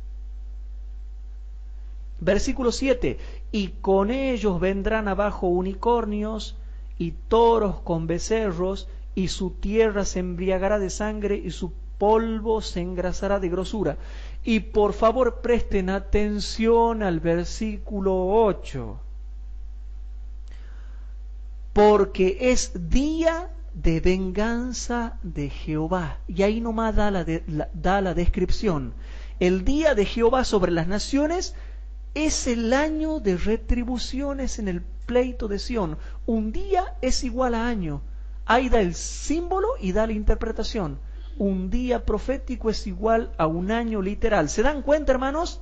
Versículo 7, y con ellos vendrán abajo unicornios y toros con becerros, y su tierra se embriagará de sangre y su polvo se engrasará de grosura. Y por favor presten atención al versículo 8. Porque es día de venganza de Jehová. Y ahí nomás da la descripción. El día de Jehová sobre las naciones es el año de retribuciones en el pleito de Sión. Un día es igual a año. Ahí da el símbolo y da la interpretación. Un día profético es igual a un año literal. ¿Se dan cuenta, hermanos?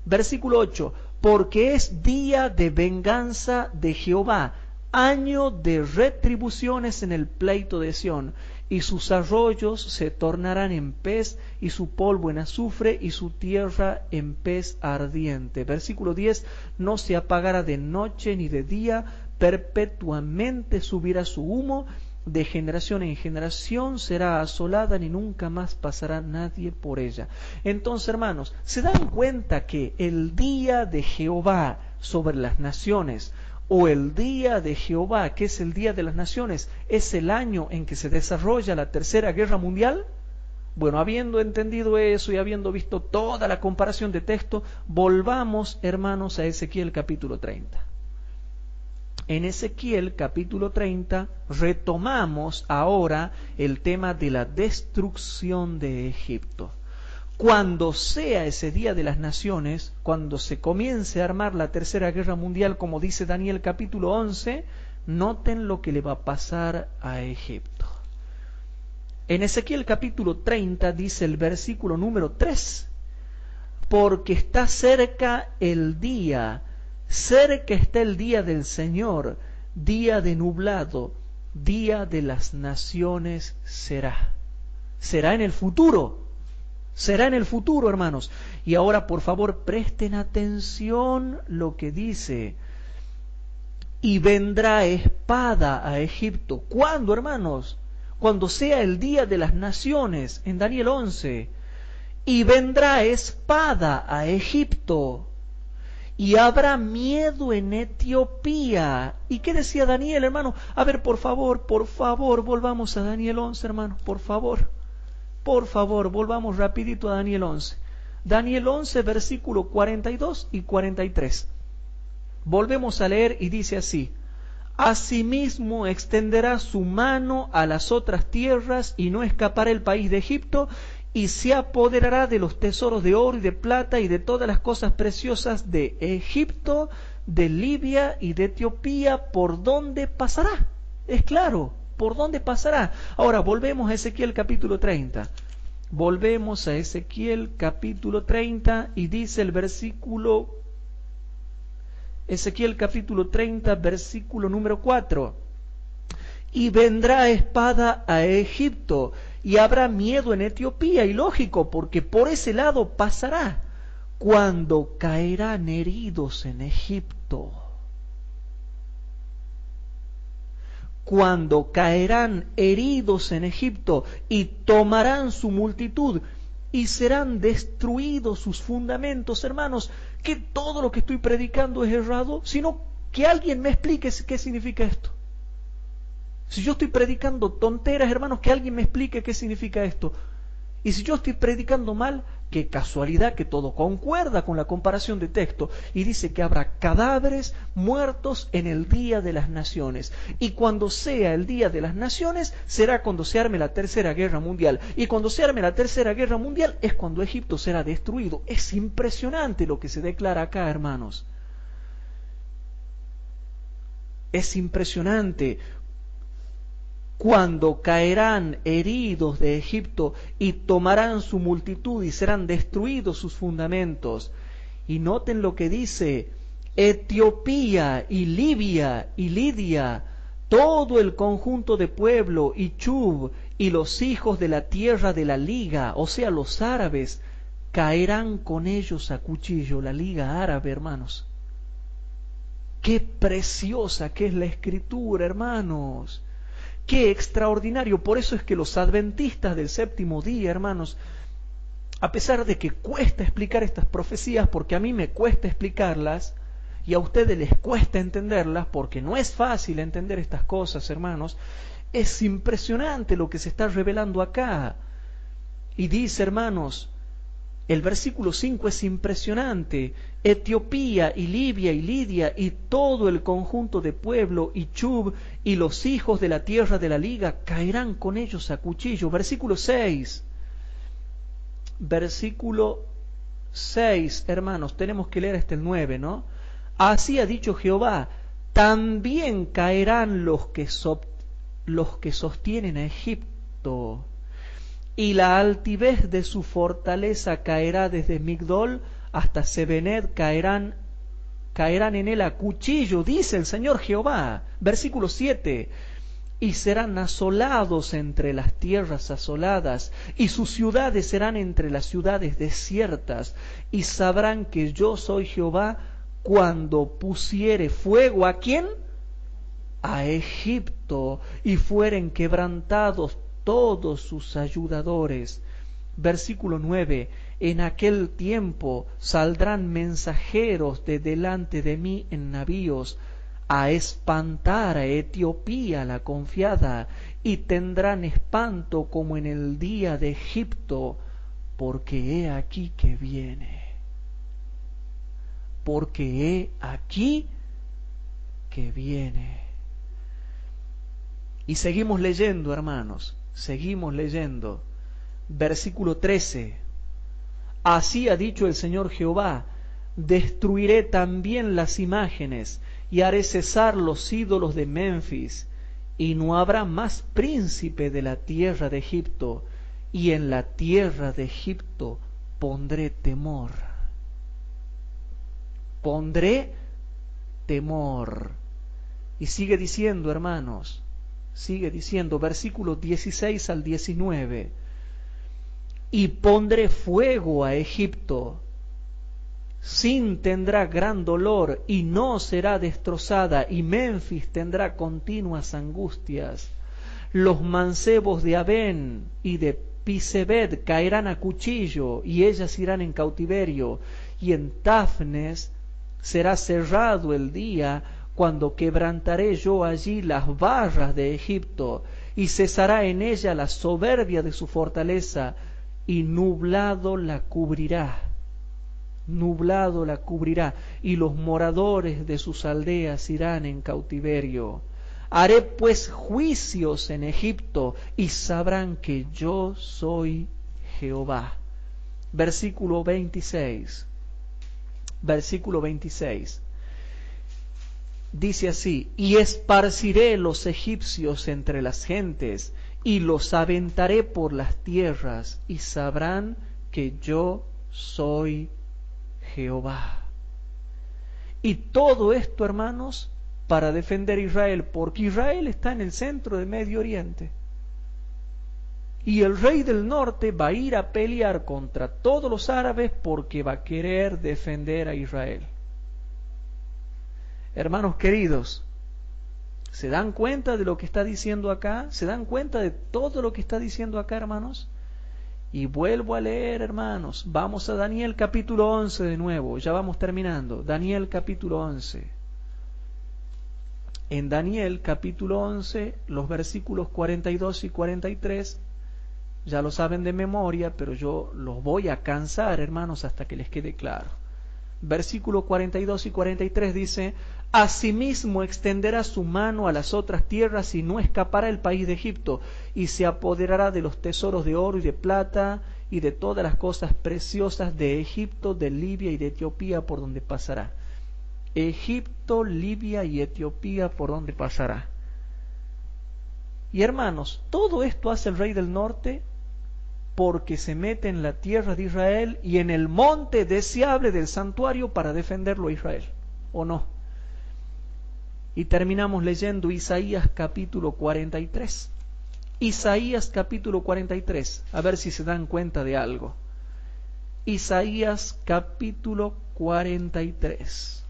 Versículo 8. Porque es día de venganza de Jehová, año de retribuciones en el pleito de Sión. Y sus arroyos se tornarán en pez, y su polvo en azufre, y su tierra en pez ardiente. Versículo 10. No se apagará de noche ni de día, perpetuamente subirá su humo, de generación en generación será asolada, ni nunca más pasará nadie por ella. Entonces, hermanos, ¿se dan cuenta que el día de Jehová sobre las naciones, o el día de Jehová, que es el día de las naciones, es el año en que se desarrolla la tercera guerra mundial? Bueno, habiendo entendido eso y habiendo visto toda la comparación de texto, volvamos, hermanos, a Ezequiel capítulo 30. En Ezequiel capítulo 30 retomamos ahora el tema de la destrucción de Egipto. Cuando sea ese día de las naciones, cuando se comience a armar la tercera guerra mundial, como dice Daniel capítulo 11, noten lo que le va a pasar a Egipto. En Ezequiel capítulo 30 dice el versículo número 3, porque está cerca el día, cerca está el día del Señor, día de nublado, día de las naciones será. Será en el futuro. Será en el futuro, hermanos. Y ahora, por favor, presten atención lo que dice. Y vendrá espada a Egipto. ¿Cuándo, hermanos? Cuando sea el día de las naciones, en Daniel 11. Y vendrá espada a Egipto. Y habrá miedo en Etiopía. ¿Y qué decía Daniel, hermano? A ver, por favor, volvamos a Daniel 11, hermano, por favor. Por favor, volvamos rapidito a Daniel 11. Daniel 11, versículo 42 y 43. Volvemos a leer y dice así. Asimismo extenderá su mano a las otras tierras y no escapará el país de Egipto, y se apoderará de los tesoros de oro y de plata y de todas las cosas preciosas de Egipto, de Libia y de Etiopía, por donde pasará. Es claro, por dónde pasará. Ahora volvemos a Ezequiel capítulo 30. Volvemos a Ezequiel capítulo 30 y dice el versículo, Ezequiel capítulo 30, versículo número 4. Y vendrá espada a Egipto, y habrá miedo en Etiopía, y lógico, porque por ese lado pasará, cuando caerán heridos en Egipto. Cuando caerán heridos en Egipto, y tomarán su multitud, y serán destruidos sus fundamentos. Hermanos, que todo lo que estoy predicando es errado, sino que alguien me explique qué significa esto. Si yo estoy predicando tonteras, hermanos, que alguien me explique qué significa esto. Y si yo estoy predicando mal, qué casualidad que todo concuerda con la comparación de texto. Y dice que habrá cadáveres muertos en el día de las naciones. Y cuando sea el día de las naciones, será cuando se arme la tercera guerra mundial. Y cuando se arme la tercera guerra mundial es cuando Egipto será destruido. Es impresionante lo que se declara acá, hermanos. Es impresionante. Cuando caerán heridos de Egipto y tomarán su multitud y serán destruidos sus fundamentos. Y noten lo que dice: Etiopía y Libia y Lidia, todo el conjunto de pueblo, y Chub y los hijos de la tierra de la liga, o sea, los árabes, caerán con ellos a cuchillo. La liga árabe, hermanos. Qué preciosa que es la escritura, hermanos. Qué extraordinario. Por eso es que los adventistas del séptimo día, hermanos, a pesar de que cuesta explicar estas profecías, porque a mí me cuesta explicarlas, y a ustedes les cuesta entenderlas, porque no es fácil entender estas cosas, hermanos, es impresionante lo que se está revelando acá. Y dice, hermanos, el versículo 5 es impresionante: Etiopía y Libia y Lidia y todo el conjunto de pueblo, y Chub y los hijos de la tierra de la liga, caerán con ellos a cuchillo. Versículo 6. Versículo 6, hermanos, tenemos que leer hasta el 9, ¿no? Así ha dicho Jehová: también caerán los que sostienen a Egipto, y la altivez de su fortaleza caerá desde Migdol hasta Sebened, caerán en él a cuchillo, dice el Señor Jehová. Versículo 7. Y serán asolados entre las tierras asoladas, y sus ciudades serán entre las ciudades desiertas, y sabrán que yo soy Jehová cuando pusiere fuego ¿a quién? A Egipto, y fueren quebrantados todos sus ayudadores. Versículo 9. En aquel tiempo saldrán mensajeros de delante de mí en navíos, a espantar a Etiopía la confiada, y tendrán espanto como en el día de Egipto, porque he aquí que viene. Porque he aquí que viene. Y seguimos leyendo, hermanos, seguimos leyendo. Versículo 13. Así ha dicho el Señor Jehová: destruiré también las imágenes, y haré cesar los ídolos de Memphis, y no habrá más príncipe de la tierra de Egipto, y en la tierra de Egipto pondré temor. Pondré temor. Y sigue diciendo, hermanos, sigue diciendo, versículos 16 al 19. Y pondré fuego a Egipto, Sin tendrá gran dolor y no será destrozada, y Memphis tendrá continuas angustias. Los mancebos de Abén y de Pisebed caerán a cuchillo, y ellas irán en cautiverio, y en Tafnes será cerrado el día, cuando quebrantaré yo allí las barras de Egipto, y cesará en ella la soberbia de su fortaleza, y nublado la cubrirá. Nublado la cubrirá, y los moradores de sus aldeas irán en cautiverio. Haré pues juicios en Egipto, y sabrán que yo soy Jehová. Versículo 26. Versículo 26. Dice así: y esparciré los egipcios entre las gentes, y los aventaré por las tierras, y sabrán que yo soy Jehová. Y todo esto, hermanos, para defender a Israel, porque Israel está en el centro del Medio Oriente. Y el rey del norte va a ir a pelear contra todos los árabes porque va a querer defender a Israel. Hermanos queridos, ¿se dan cuenta de lo que está diciendo acá? ¿Se dan cuenta de todo lo que está diciendo acá, hermanos? Y vuelvo a leer, hermanos. Vamos a Daniel capítulo 11 de nuevo. Ya vamos terminando. Daniel capítulo 11. En Daniel capítulo 11, los versículos 42 y 43, ya lo saben de memoria, pero yo los voy a cansar, hermanos, hasta que les quede claro. Versículos 42 y 43 dice: Asimismo extenderá su mano a las otras tierras y no escapará el país de Egipto, y se apoderará de los tesoros de oro y de plata y de todas las cosas preciosas de Egipto, de Libia y de Etiopía, por donde pasará. Egipto, Libia y Etiopía, por donde pasará. Y hermanos, todo esto hace el rey del norte porque se mete en la tierra de Israel y en el monte deseable del santuario para defenderlo a Israel, ¿o no? Y terminamos leyendo Isaías capítulo 43. Isaías capítulo 43, a ver si se dan cuenta de algo. Isaías capítulo 43.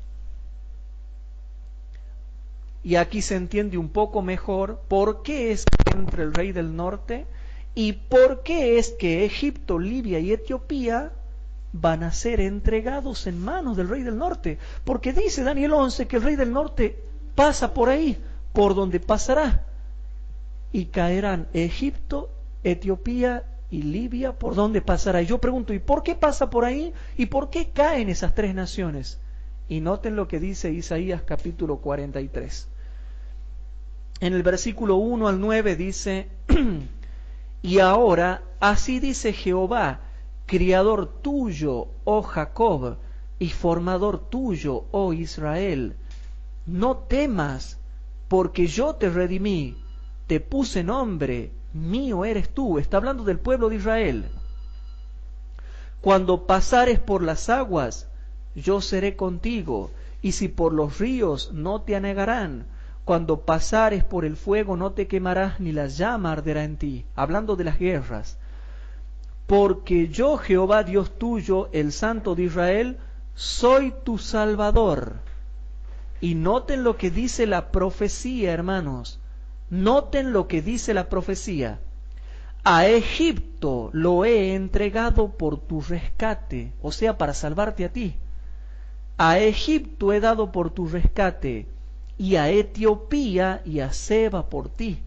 Y aquí se entiende un poco mejor por qué es que entra el rey del norte y por qué es que Egipto, Libia y Etiopía van a ser entregados en manos del rey del norte. Porque dice Daniel 11 que el rey del norte pasa por ahí, por donde pasará. Y caerán Egipto, Etiopía y Libia, por donde pasará. Y yo pregunto, ¿y por qué pasa por ahí? ¿Y por qué caen esas tres naciones? Y noten lo que dice Isaías capítulo 43. En el versículo 1 al 9 dice: Y ahora, así dice Jehová, criador tuyo, oh Jacob, y formador tuyo, oh Israel, no temas, porque yo te redimí, te puse nombre, mío eres tú. Está hablando del pueblo de Israel. Cuando pasares por las aguas, yo seré contigo, y si por los ríos, no te anegarán. Cuando pasares por el fuego, no te quemarás, ni la llama arderá en ti. Hablando de las guerras. Porque yo, Jehová Dios tuyo, el Santo de Israel, soy tu Salvador. Y noten lo que dice la profecía, hermanos. Noten lo que dice la profecía. A Egipto lo he entregado por tu rescate, o sea, para salvarte a ti. A Egipto he dado por tu rescate, y a Etiopía y a Seba por ti.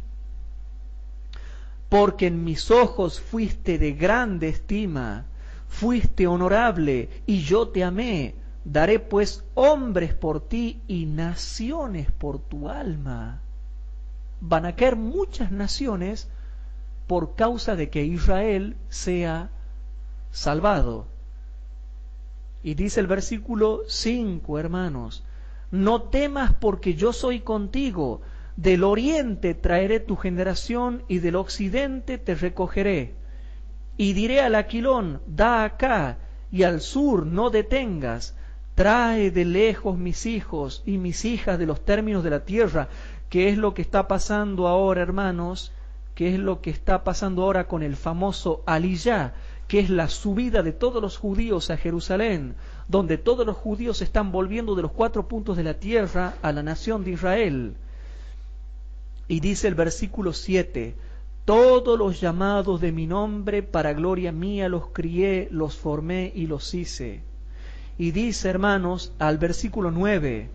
Porque en mis ojos fuiste de grande estima, fuiste honorable, y yo te amé. Daré pues hombres por ti y naciones por tu alma. Van a caer muchas naciones por causa de que Israel sea salvado. Y dice el versículo 5, hermanos: No temas, porque yo soy contigo. Del oriente traeré tu generación, y del occidente te recogeré. Y diré al aquilón: da acá, y al sur no detengas. Trae de lejos mis hijos y mis hijas de los términos de la tierra. ¿Qué es lo que está pasando ahora, hermanos? ¿Qué es lo que está pasando ahora con el famoso Aliyá? Que es la subida de todos los judíos a Jerusalén, donde todos los judíos están volviendo de los 4 puntos de la tierra a la nación de Israel. Y dice el versículo 7: Todos los llamados de mi nombre para gloria mía los crié, los formé y los hice. Y dice, hermanos, al versículo 9: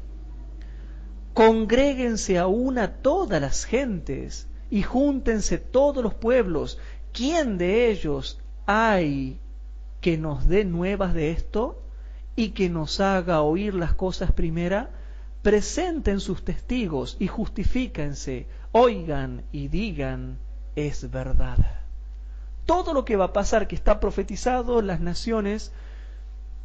Congréguense a una todas las gentes y júntense todos los pueblos. ¿Quién de ellos hay que nos dé nuevas de esto y que nos haga oír las cosas primera? Presenten sus testigos y justifíquense, oigan y digan: es verdad. Todo lo que va a pasar, que está profetizado, las naciones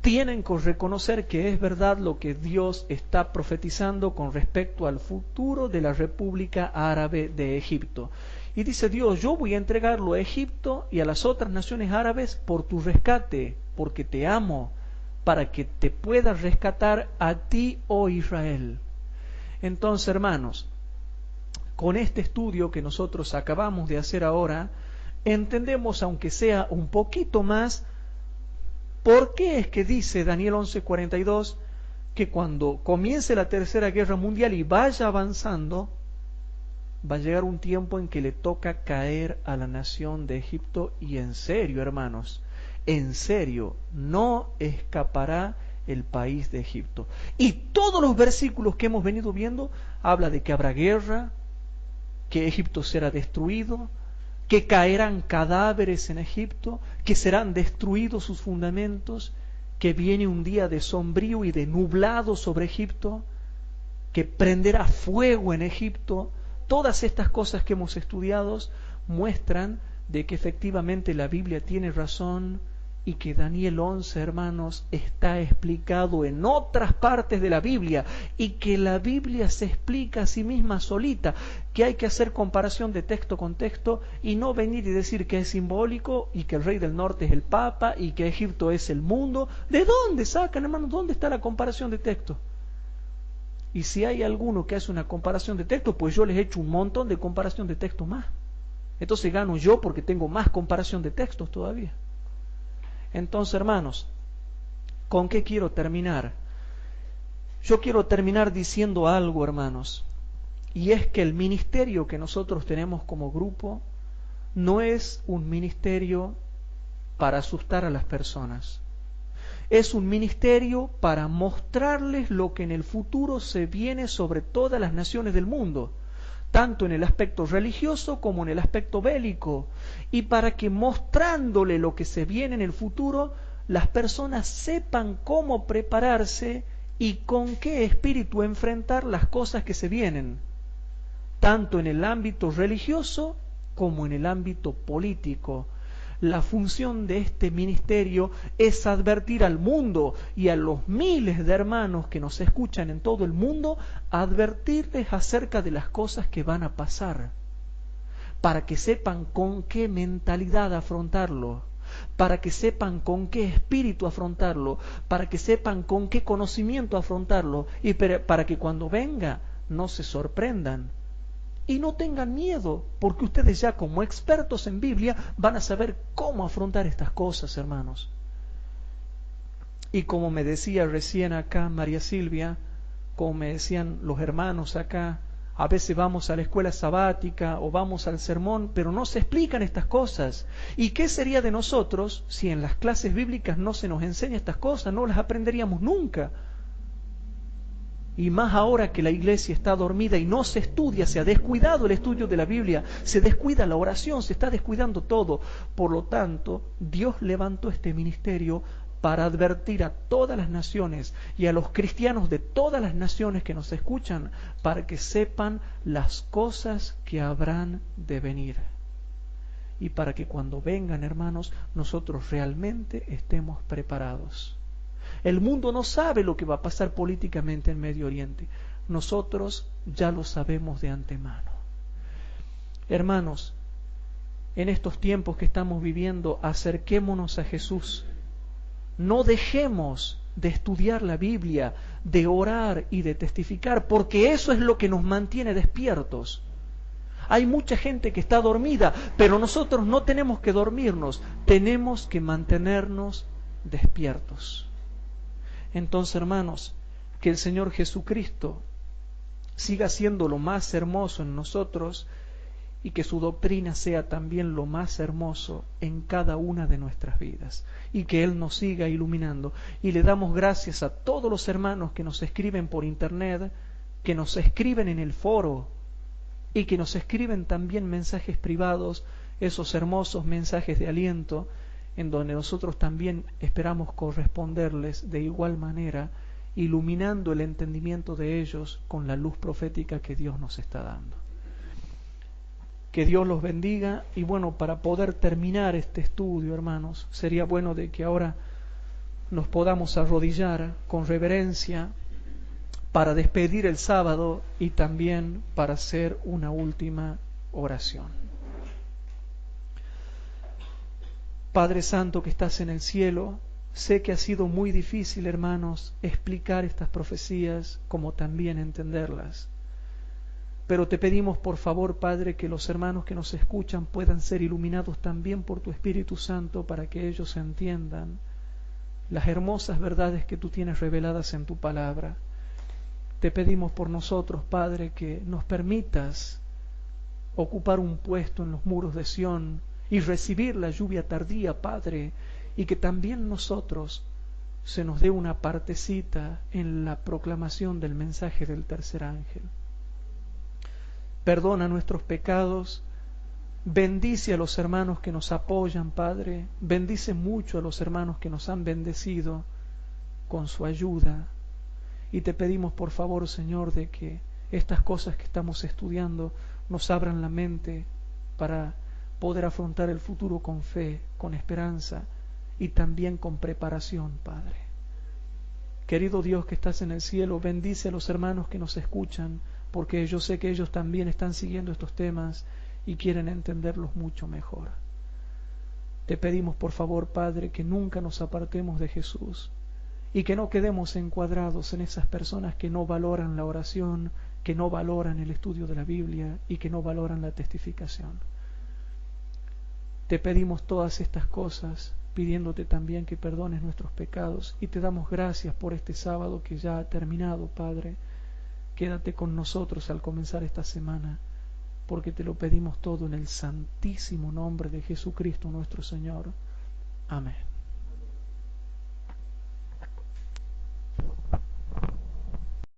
tienen que reconocer que es verdad lo que Dios está profetizando con respecto al futuro de la República Árabe de Egipto. Y dice Dios, yo voy a entregarlo a Egipto y a las otras naciones árabes por tu rescate, porque te amo, para que te pueda rescatar a ti, oh Israel. Entonces, hermanos, con este estudio que nosotros acabamos de hacer ahora, entendemos, aunque sea un poquito más, por qué es que dice Daniel 11:42 que cuando comience la Tercera Guerra Mundial y vaya avanzando, va a llegar un tiempo en que le toca caer a la nación de Egipto, y en serio, hermanos, en serio, no escapará el país de Egipto. Y todos los versículos que hemos venido viendo habla de que habrá guerra, que Egipto será destruido, que caerán cadáveres en Egipto, que serán destruidos sus fundamentos, que viene un día de sombrío y de nublado sobre Egipto, que prenderá fuego en Egipto. Todas estas cosas que hemos estudiado muestran de que efectivamente la Biblia tiene razón y que Daniel 11, hermanos, está explicado en otras partes de la Biblia, y que la Biblia se explica a sí misma solita, que hay que hacer comparación de texto con texto y no venir y decir que es simbólico y que el rey del norte es el Papa y que Egipto es el mundo. ¿De dónde sacan, hermanos? ¿Dónde está la comparación de texto? Y si hay alguno que hace una comparación de texto, pues yo les he hecho un montón de comparación de texto más. Entonces gano yo porque tengo más comparación de textos todavía. Entonces, hermanos, ¿con qué quiero terminar? Yo quiero terminar diciendo algo, hermanos, y es que el ministerio que nosotros tenemos como grupo no es un ministerio para asustar a las personas. Es un ministerio para mostrarles lo que en el futuro se viene sobre todas las naciones del mundo, tanto en el aspecto religioso como en el aspecto bélico, y para que mostrándole lo que se viene en el futuro, las personas sepan cómo prepararse y con qué espíritu enfrentar las cosas que se vienen, tanto en el ámbito religioso como en el ámbito político. La función de este ministerio es advertir al mundo y a los miles de hermanos que nos escuchan en todo el mundo, advertirles acerca de las cosas que van a pasar, para que sepan con qué mentalidad afrontarlo, para que sepan con qué espíritu afrontarlo, para que sepan con qué conocimiento afrontarlo, y para que cuando venga no se sorprendan. Y no tengan miedo, porque ustedes ya como expertos en Biblia van a saber cómo afrontar estas cosas, hermanos. Y como me decía recién acá María Silvia, como me decían los hermanos acá, a veces vamos a la escuela sabática o vamos al sermón, pero no se explican estas cosas. ¿Y qué sería de nosotros si en las clases bíblicas no se nos enseña estas cosas? No las aprenderíamos nunca. Y más ahora que la iglesia está dormida y no se estudia, se ha descuidado el estudio de la Biblia, se descuida la oración, se está descuidando todo. Por lo tanto, Dios levantó este ministerio para advertir a todas las naciones y a los cristianos de todas las naciones que nos escuchan, para que sepan las cosas que habrán de venir. Y para que cuando vengan, hermanos, nosotros realmente estemos preparados. El mundo no sabe lo que va a pasar políticamente en Medio Oriente. Nosotros ya lo sabemos de antemano. Hermanos, en estos tiempos que estamos viviendo, acerquémonos a Jesús. No dejemos de estudiar la Biblia, de orar y de testificar, porque eso es lo que nos mantiene despiertos. Hay mucha gente que está dormida, pero nosotros no tenemos que dormirnos, tenemos que mantenernos despiertos. Entonces, hermanos, que el Señor Jesucristo siga siendo lo más hermoso en nosotros y que su doctrina sea también lo más hermoso en cada una de nuestras vidas, y que Él nos siga iluminando. Y le damos gracias a todos los hermanos que nos escriben por internet, que nos escriben en el foro y que nos escriben también mensajes privados, esos hermosos mensajes de aliento, en donde nosotros también esperamos corresponderles de igual manera, iluminando el entendimiento de ellos con la luz profética que Dios nos está dando. Que Dios los bendiga. Y bueno, para poder terminar este estudio, hermanos, sería bueno de que ahora nos podamos arrodillar con reverencia para despedir el sábado y también para hacer una última oración. Padre Santo que estás en el cielo, sé que ha sido muy difícil, hermanos, explicar estas profecías como también entenderlas. Pero te pedimos por favor, Padre, que los hermanos que nos escuchan puedan ser iluminados también por tu Espíritu Santo para que ellos entiendan las hermosas verdades que tú tienes reveladas en tu palabra. Te pedimos por nosotros, Padre, que nos permitas ocupar un puesto en los muros de Sión y recibir la lluvia tardía, Padre, y que también nosotros se nos dé una partecita en la proclamación del mensaje del tercer ángel. Perdona nuestros pecados, bendice a los hermanos que nos apoyan, Padre, bendice mucho a los hermanos que nos han bendecido con su ayuda, y te pedimos por favor, Señor, de que estas cosas que estamos estudiando nos abran la mente para poder afrontar el futuro con fe, con esperanza y también con preparación, Padre. Querido Dios que estás en el cielo, bendice a los hermanos que nos escuchan, porque yo sé que ellos también están siguiendo estos temas y quieren entenderlos mucho mejor. Te pedimos por favor, Padre, que nunca nos apartemos de Jesús y que no quedemos encuadrados en esas personas que no valoran la oración, que no valoran el estudio de la Biblia y que no valoran la testificación. Te pedimos todas estas cosas, pidiéndote también que perdones nuestros pecados, y te damos gracias por este sábado que ya ha terminado, Padre. Quédate con nosotros al comenzar esta semana, porque te lo pedimos todo en el santísimo nombre de Jesucristo nuestro Señor. Amén.